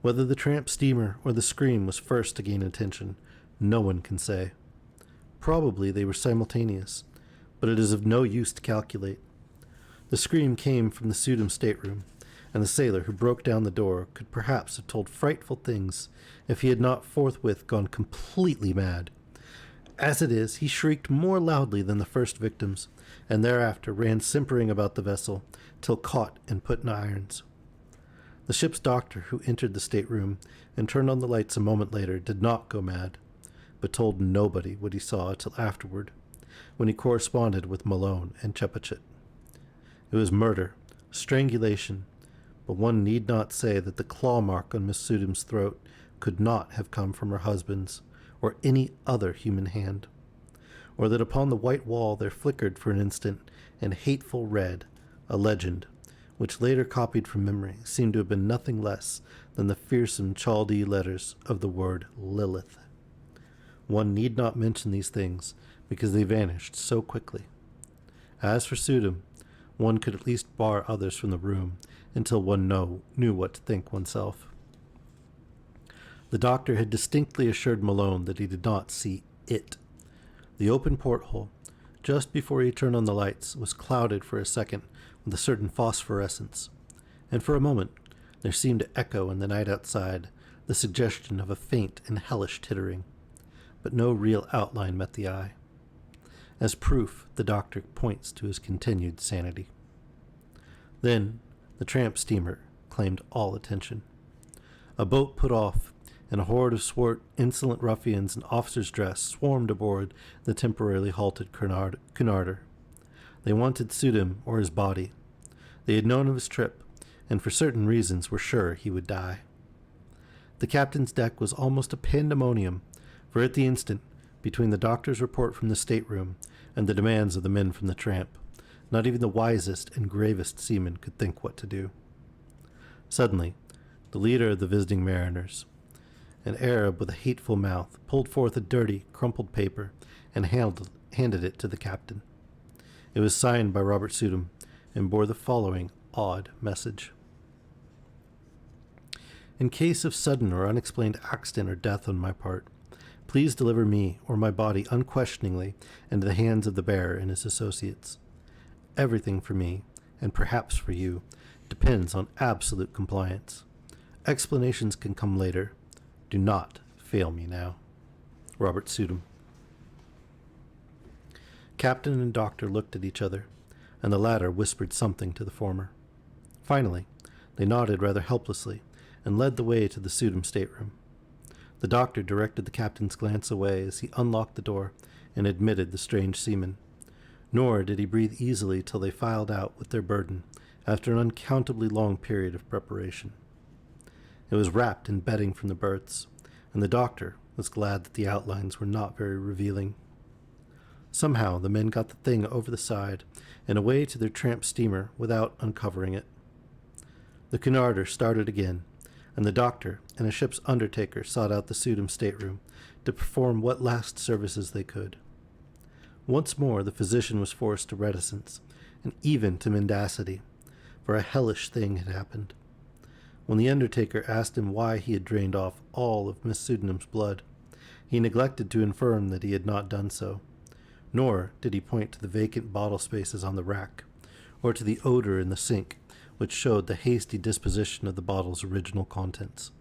Whether the tramp steamer or the scream was first to gain attention, no one can say. Probably they were simultaneous, but it is of no use to calculate. The scream came from the Sudum stateroom, and the sailor who broke down the door could perhaps have told frightful things if he had not forthwith gone completely mad. As it is, he shrieked more loudly than the first victims, and thereafter ran simpering about the vessel till caught and put in irons. The ship's doctor, who entered the stateroom and turned on the lights a moment later, did not go mad, but told nobody what he saw till afterward, when he corresponded with Malone and Chepachet. It was murder, strangulation, but one need not say that the claw mark on Miss Sudum's throat could not have come from her husband's or any other human hand, or that upon the white wall there flickered for an instant in hateful red a legend, which later copied from memory seemed to have been nothing less than the fearsome Chaldee letters of the word Lilith. One need not mention these things because they vanished so quickly. As for Sudum, one could at least bar others from the room until one knew what to think oneself. The doctor had distinctly assured Malone that he did not see it. The open porthole, just before he turned on the lights, was clouded for a second with a certain phosphorescence, and for a moment there seemed to echo in the night outside the suggestion of a faint and hellish tittering, but no real outline met the eye. As proof, the doctor points to his continued sanity. Then the tramp steamer claimed all attention. A boat put off, and a horde of swart, insolent ruffians in officer's dress swarmed aboard the temporarily halted Cunarder. They wanted Sudum or his body. They had known of his trip, and for certain reasons were sure he would die. The captain's deck was almost a pandemonium, for at the instant, between the doctor's report from the stateroom and the demands of the men from the tramp, not even the wisest and gravest seaman could think what to do. Suddenly, the leader of the visiting mariners, an Arab with a hateful mouth, pulled forth a dirty, crumpled paper and handed it to the captain. It was signed by Robert Sudum and bore the following odd message. In case of sudden or unexplained accident or death on my part, please deliver me or my body unquestioningly into the hands of the bearer and his associates. Everything for me, and perhaps for you, depends on absolute compliance. Explanations can come later. Do not fail me now. Robert Sudum. Captain and doctor looked at each other, and the latter whispered something to the former. Finally, they nodded rather helplessly and led the way to the Sudum stateroom. The doctor directed the captain's glance away as he unlocked the door and admitted the strange seaman. Nor did he breathe easily till they filed out with their burden after an uncountably long period of preparation. It was wrapped in bedding from the berths, and the doctor was glad that the outlines were not very revealing. Somehow the men got the thing over the side and away to their tramp steamer without uncovering it. The Cunarder started again, and the doctor and a ship's undertaker sought out the Sudum stateroom to perform what last services they could. Once more the physician was forced to reticence, and even to mendacity, for a hellish thing had happened. When the undertaker asked him why he had drained off all of Miss Sudum's blood, he neglected to inform that he had not done so, nor did he point to the vacant bottle spaces on the rack, or to the odor in the sink, which showed the hasty disposition of the bottle's original contents.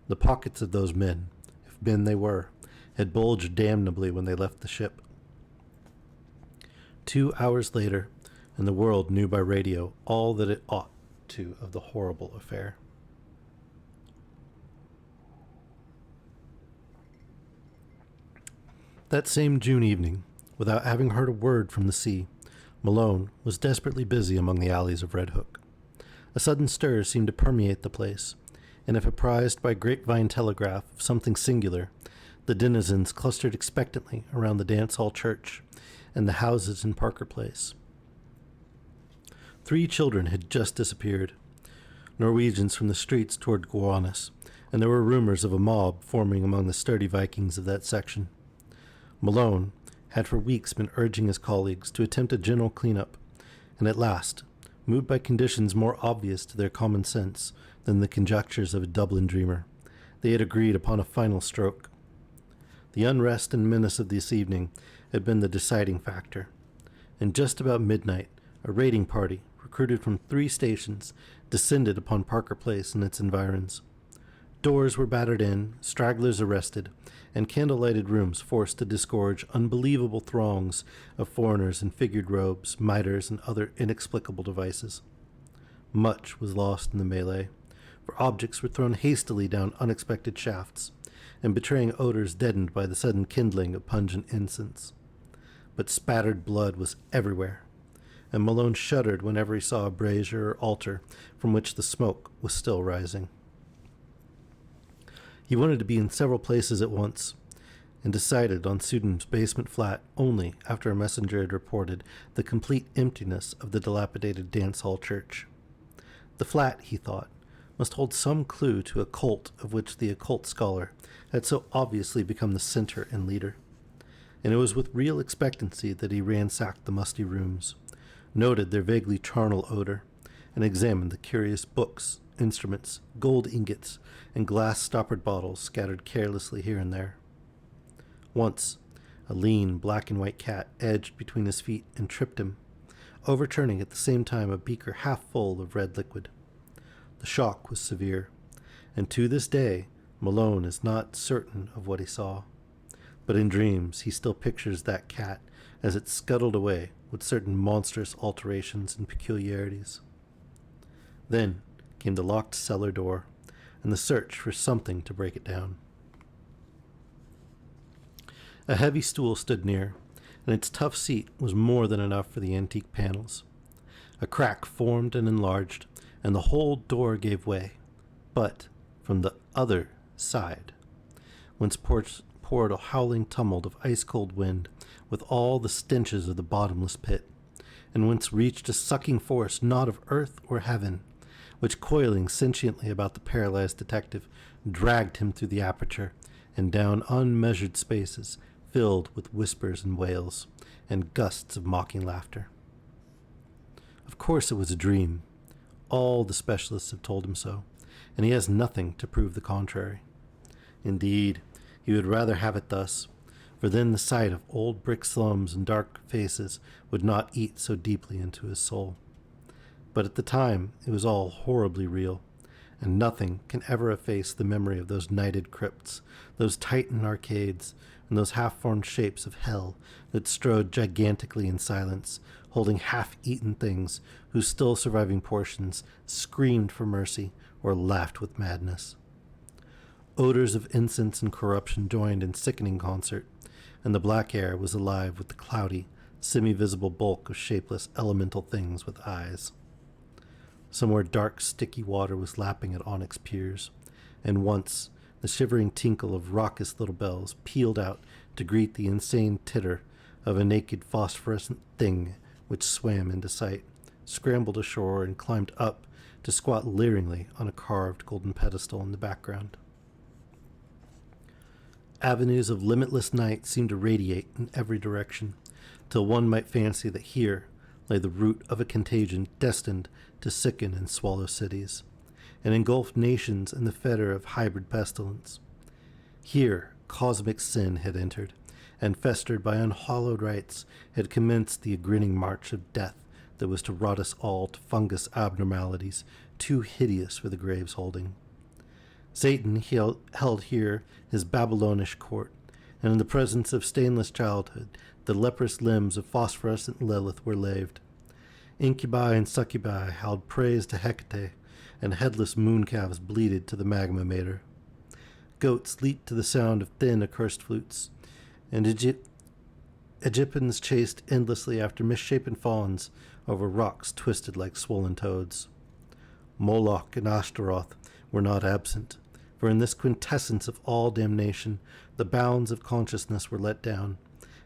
The pockets of those men, if men they were, had bulged damnably when they left the ship. 2 hours later, and the world knew by radio all that it ought to of the horrible affair. That same June evening, without having heard a word from the sea, Malone was desperately busy among the alleys of Red Hook. A sudden stir seemed to permeate the place, and if apprised by grapevine telegraph of something singular, the denizens clustered expectantly around the dance hall church and the houses in Parker Place. 3 children had just disappeared. Norwegians from the streets toward Gowanus, and there were rumors of a mob forming among the sturdy Vikings of that section. Malone had for weeks been urging his colleagues to attempt a general cleanup, and at last, moved by conditions more obvious to their common sense than the conjectures of a Dublin dreamer, they had agreed upon a final stroke. The unrest and menace of this evening had been the deciding factor, and just about midnight, a raiding party, recruited from 3 stations, descended upon Parker Place and its environs. Doors were battered in, stragglers arrested, and candle-lighted rooms forced to disgorge unbelievable throngs of foreigners in figured robes, mitres, and other inexplicable devices. Much was lost in the melee, for objects were thrown hastily down unexpected shafts, and betraying odors deadened by the sudden kindling of pungent incense. But spattered blood was everywhere, and Malone shuddered whenever he saw a brazier or altar from which the smoke was still rising. He wanted to be in several places at once, and decided on Sudan's basement flat only after a messenger had reported the complete emptiness of the dilapidated dance hall church. The flat, he thought, must hold some clue to a cult of which the occult scholar had so obviously become the center and leader. And it was with real expectancy that he ransacked the musty rooms, noted their vaguely charnel odor, and examined the curious books, instruments, gold ingots, and glass stoppered bottles scattered carelessly here and there. Once, a lean black and white cat edged between his feet and tripped him, overturning at the same time a beaker half full of red liquid. The shock was severe, and to this day Malone is not certain of what he saw. But in dreams he still pictures that cat as it scuttled away with certain monstrous alterations and peculiarities. Then came the locked cellar door, and the search for something to break it down. A heavy stool stood near, and its tough seat was more than enough for the antique panels. A crack formed and enlarged, and the whole door gave way, but from the other side, whence poured a howling tumult of ice-cold wind with all the stenches of the bottomless pit, and whence reached a sucking force not of earth or heaven, which, coiling sentiently about the paralyzed detective, dragged him through the aperture and down unmeasured spaces filled with whispers and wails and gusts of mocking laughter. Of course it was a dream. All the specialists have told him so, and he has nothing to prove the contrary. Indeed, he would rather have it thus, for then the sight of old brick slums and dark faces would not eat so deeply into his soul. But at the time, it was all horribly real, and nothing can ever efface the memory of those nighted crypts, those Titan arcades, and those half-formed shapes of hell that strode gigantically in silence, holding half-eaten things whose still surviving portions screamed for mercy or laughed with madness. Odors of incense and corruption joined in sickening concert, and the black air was alive with the cloudy, semi-visible bulk of shapeless elemental things with eyes. Somewhere dark, sticky water was lapping at onyx piers, and once the shivering tinkle of raucous little bells pealed out to greet the insane titter of a naked phosphorescent thing which swam into sight, scrambled ashore, and climbed up to squat leeringly on a carved golden pedestal in the background. Avenues of limitless night seemed to radiate in every direction, till one might fancy that here lay the root of a contagion destined to sicken and swallow cities, and engulf nations in the fetter of hybrid pestilence. Here cosmic sin had entered, and festered by unhallowed rites had commenced the grinning march of death that was to rot us all to fungus abnormalities too hideous for the grave's holding. Satan held here his Babylonish court, and in the presence of stainless childhood the leprous limbs of phosphorescent Lilith were laved. Incubi and succubi howled praise to Hecate, and headless mooncalves bleated to the magma mater. Goats leaped to the sound of thin accursed flutes, and Egyptians chased endlessly after misshapen fawns over rocks twisted like swollen toads. Moloch and Ashtaroth were not absent, for in this quintessence of all damnation the bounds of consciousness were let down,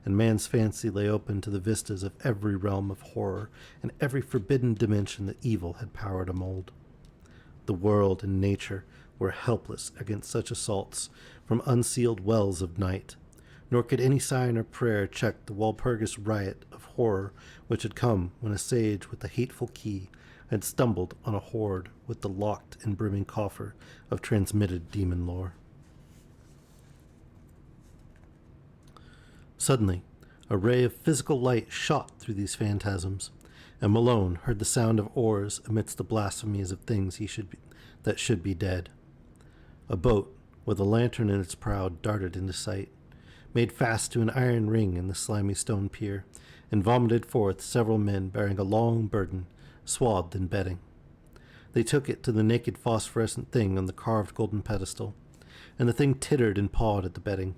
and man's fancy lay open to the vistas of every realm of horror and every forbidden dimension that evil had power to mold. The world and nature were helpless against such assaults from unsealed wells of night, nor could any sign or prayer check the Walpurgis riot of horror which had come when a sage with the hateful key had stumbled on a hoard with the locked and brimming coffer of transmitted demon lore. Suddenly, a ray of physical light shot through these phantasms, and Malone heard the sound of oars amidst the blasphemies of things that should be dead. A boat, with a lantern in its prow, darted into sight, made fast to an iron ring in the slimy stone pier, and vomited forth several men bearing a long burden, swathed in bedding. They took it to the naked phosphorescent thing on the carved golden pedestal, and the thing tittered and pawed at the bedding.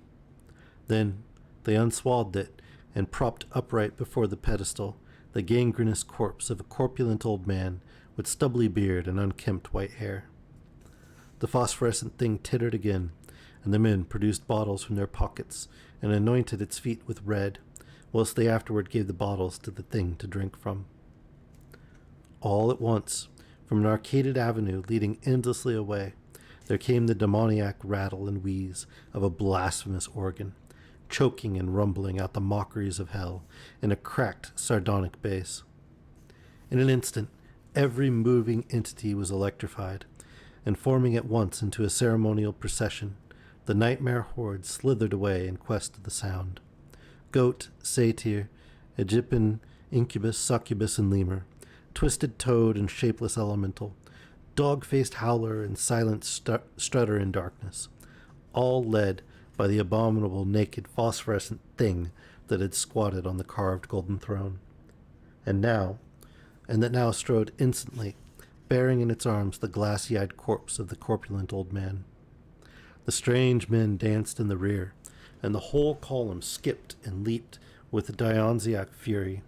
Then they unswathed it, and propped upright before the pedestal the gangrenous corpse of a corpulent old man with stubbly beard and unkempt white hair. The phosphorescent thing tittered again, and the men produced bottles from their pockets and anointed its feet with red, whilst they afterward gave the bottles to the thing to drink from. All at once, from an arcaded avenue leading endlessly away, there came the demoniac rattle and wheeze of a blasphemous organ, choking and rumbling out the mockeries of hell in a cracked, sardonic bass. In an instant, every moving entity was electrified, and forming at once into a ceremonial procession, the nightmare horde slithered away in quest of the sound. Goat, satyr, Egyptian incubus, succubus, and lemur, twisted toad and shapeless elemental, dog-faced howler and silent strutter in darkness, all led by the abominable naked phosphorescent thing that had squatted on the carved golden throne, and that now strode instantly, bearing in its arms the glassy-eyed corpse of the corpulent old man. The strange men danced in the rear, and the whole column skipped and leaped with a Dionysiac fury.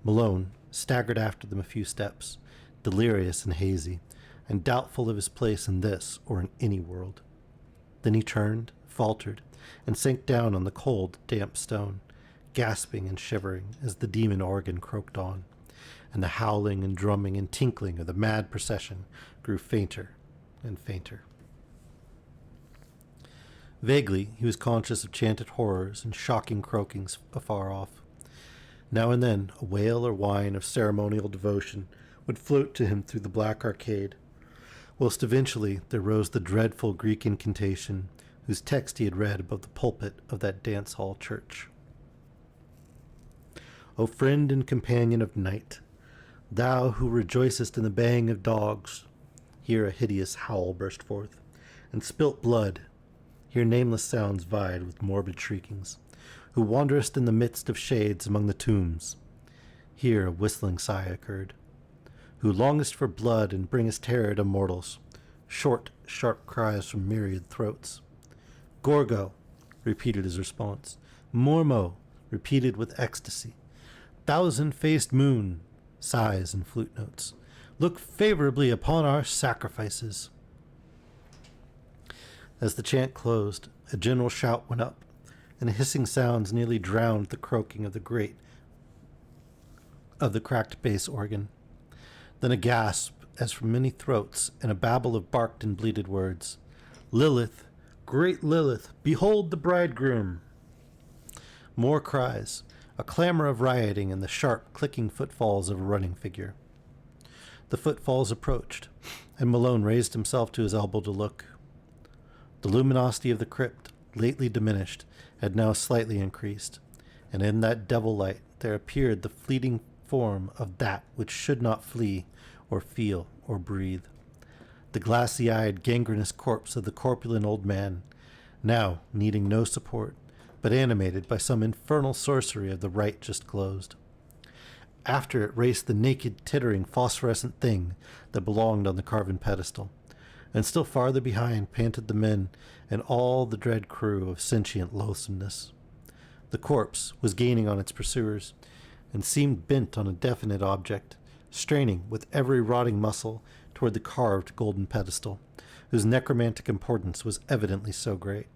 Malone staggered after them a few steps, delirious and hazy, and doubtful of his place in this or in any world. Then he turned, faltered, and sank down on the cold, damp stone, gasping and shivering as the demon organ croaked on, and the howling and drumming and tinkling of the mad procession grew fainter and fainter. Vaguely, he was conscious of chanted horrors and shocking croakings afar off. Now and then, a wail or whine of ceremonial devotion would float to him through the black arcade, whilst eventually there rose the dreadful Greek incantation whose text he had read above the pulpit of that dance hall church. O friend and companion of night, thou who rejoicest in the baying of dogs, here a hideous howl burst forth, and spilt blood, here nameless sounds vied with morbid shriekings, who wanderest in the midst of shades among the tombs, here a whistling sigh occurred, who longest for blood and bringest terror to mortals, short, sharp cries from myriad throats. Gorgo, repeated his response. Mormo, repeated with ecstasy. Thousand-faced moon, sighs and flute notes. Look favorably upon our sacrifices. As the chant closed, a general shout went up, and hissing sounds nearly drowned the croaking of the cracked bass organ. Then a gasp, as from many throats, and a babble of barked and bleated words. Lilith, great Lilith, behold the bridegroom! More cries, a clamor of rioting, and the sharp, clicking footfalls of a running figure. The footfalls approached, and Malone raised himself to his elbow to look. The luminosity of the crypt, lately diminished, had now slightly increased, and in that devil light there appeared the fleeting form of that which should not flee, or feel, or breathe. The glassy-eyed, gangrenous corpse of the corpulent old man, now needing no support, but animated by some infernal sorcery of the rite just closed. After it raced the naked, tittering, phosphorescent thing that belonged on the carven pedestal, and still farther behind panted the men and all the dread crew of sentient loathsomeness. The corpse was gaining on its pursuers, and seemed bent on a definite object, straining with every rotting muscle toward the carved golden pedestal, whose necromantic importance was evidently so great.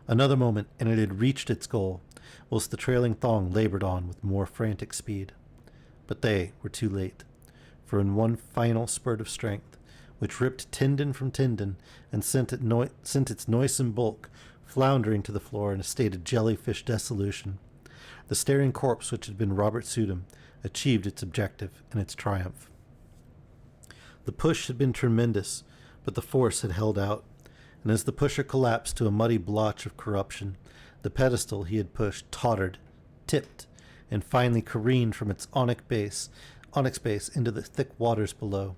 Another moment, and it had reached its goal, whilst the trailing thong labored on with more frantic speed. But they were too late, for in one final spurt of strength, which ripped tendon from tendon and sent its noisome bulk floundering to the floor in a state of jellyfish dissolution. The staring corpse, which had been Robert Sudum, achieved its objective and its triumph. The push had been tremendous, but the force had held out, and as the pusher collapsed to a muddy blotch of corruption, the pedestal he had pushed tottered, tipped, and finally careened from its onyx base into the thick waters below,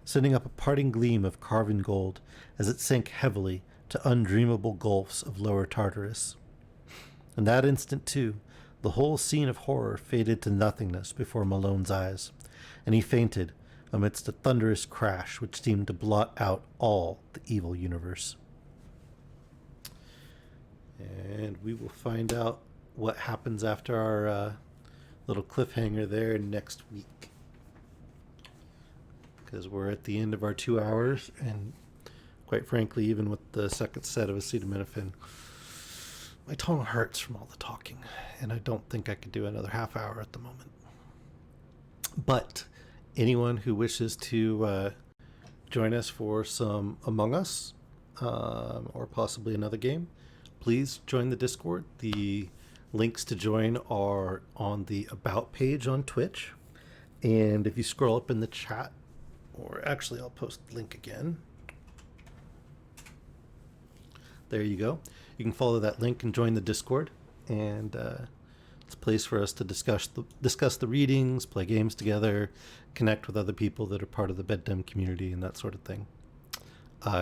sending up a parting gleam of carven gold as it sank heavily to undreamable gulfs of lower Tartarus. In that instant, too, the whole scene of horror faded to nothingness before Malone's eyes, and he fainted amidst a thunderous crash which seemed to blot out all the evil universe. And we will find out what happens after our little cliffhanger there next week. Because we're at the end of our 2 hours, and quite frankly, even with the second set of acetaminophen, my tongue hurts from all the talking, and I don't think I could do another half hour at the moment. But anyone who wishes to join us for some Among Us, or possibly another game, please join the Discord. The links to join are on the About page on Twitch. And if you scroll up in the chat, or actually I'll post the link again. There you go. You can follow that link and join the Discord. And it's a place for us to discuss the readings, play games together, connect with other people that are part of the Bedtime community and that sort of thing.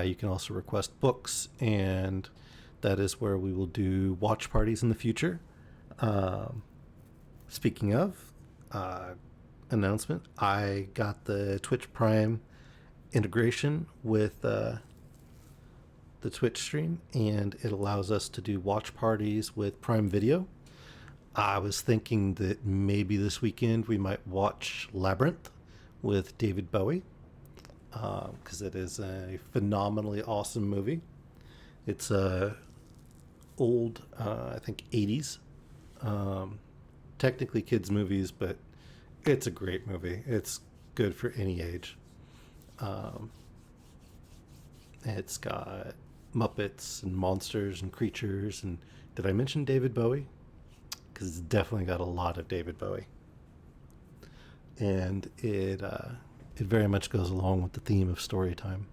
You can also request books, and that is where we will do watch parties in the future. Speaking of announcement, I got the Twitch Prime integration with the Twitch stream, and it allows us to do watch parties with Prime Video. I was thinking that maybe this weekend we might watch Labyrinth with David Bowie, because it is a phenomenally awesome movie. It's a old, I think 80s, technically kids movies, but it's a great movie. It's good for any age. It's got Muppets and monsters and creatures. And did I mention David Bowie? Because it's definitely got a lot of David Bowie. And it very much goes along with the theme of story time.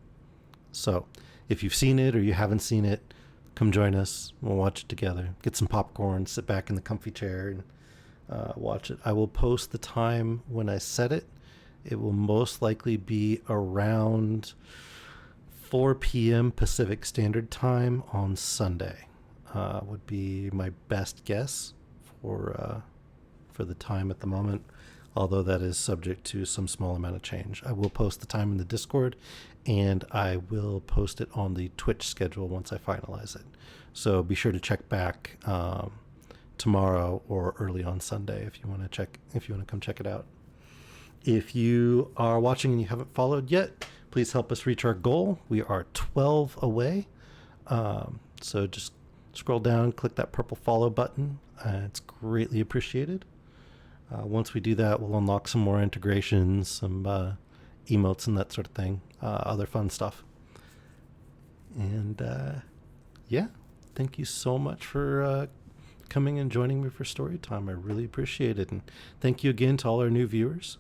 So if you've seen it or you haven't seen it, come join us. We'll watch it together. Get some popcorn, sit back in the comfy chair, and watch it. I will post the time when I set it. It will most likely be around 4 p.m. Pacific Standard Time on Sunday. Would be my best guess for the time at the moment, although that is subject to some small amount of change. I will post the time in the Discord, and I will post it on the Twitch schedule once I finalize it. So be sure to check back tomorrow or early on Sunday if you want to come check it out. If you are watching and you haven't followed yet, please help us reach our goal. We are 12 away. So just scroll down, click that purple follow button. It's greatly appreciated. Once we do that, we'll unlock some more integrations, some emotes and that sort of thing, other fun stuff. And yeah, thank you so much for coming and joining me for story time. I really appreciate it. And thank you again to all our new viewers.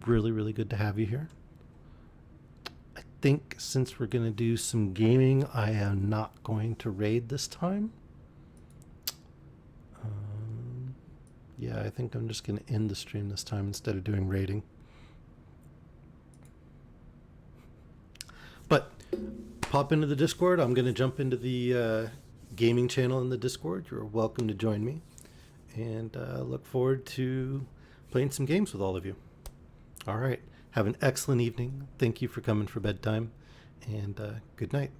Really, really good to have you here. I think since we're going to do some gaming, I am not going to raid this time. Yeah, I think I'm just going to end the stream this time instead of doing raiding. But pop into the Discord. I'm going to jump into the gaming channel in the Discord. You're welcome to join me. And look forward to playing some games with all of you. All right. Have an excellent evening. Thank you for coming for bedtime. And good night.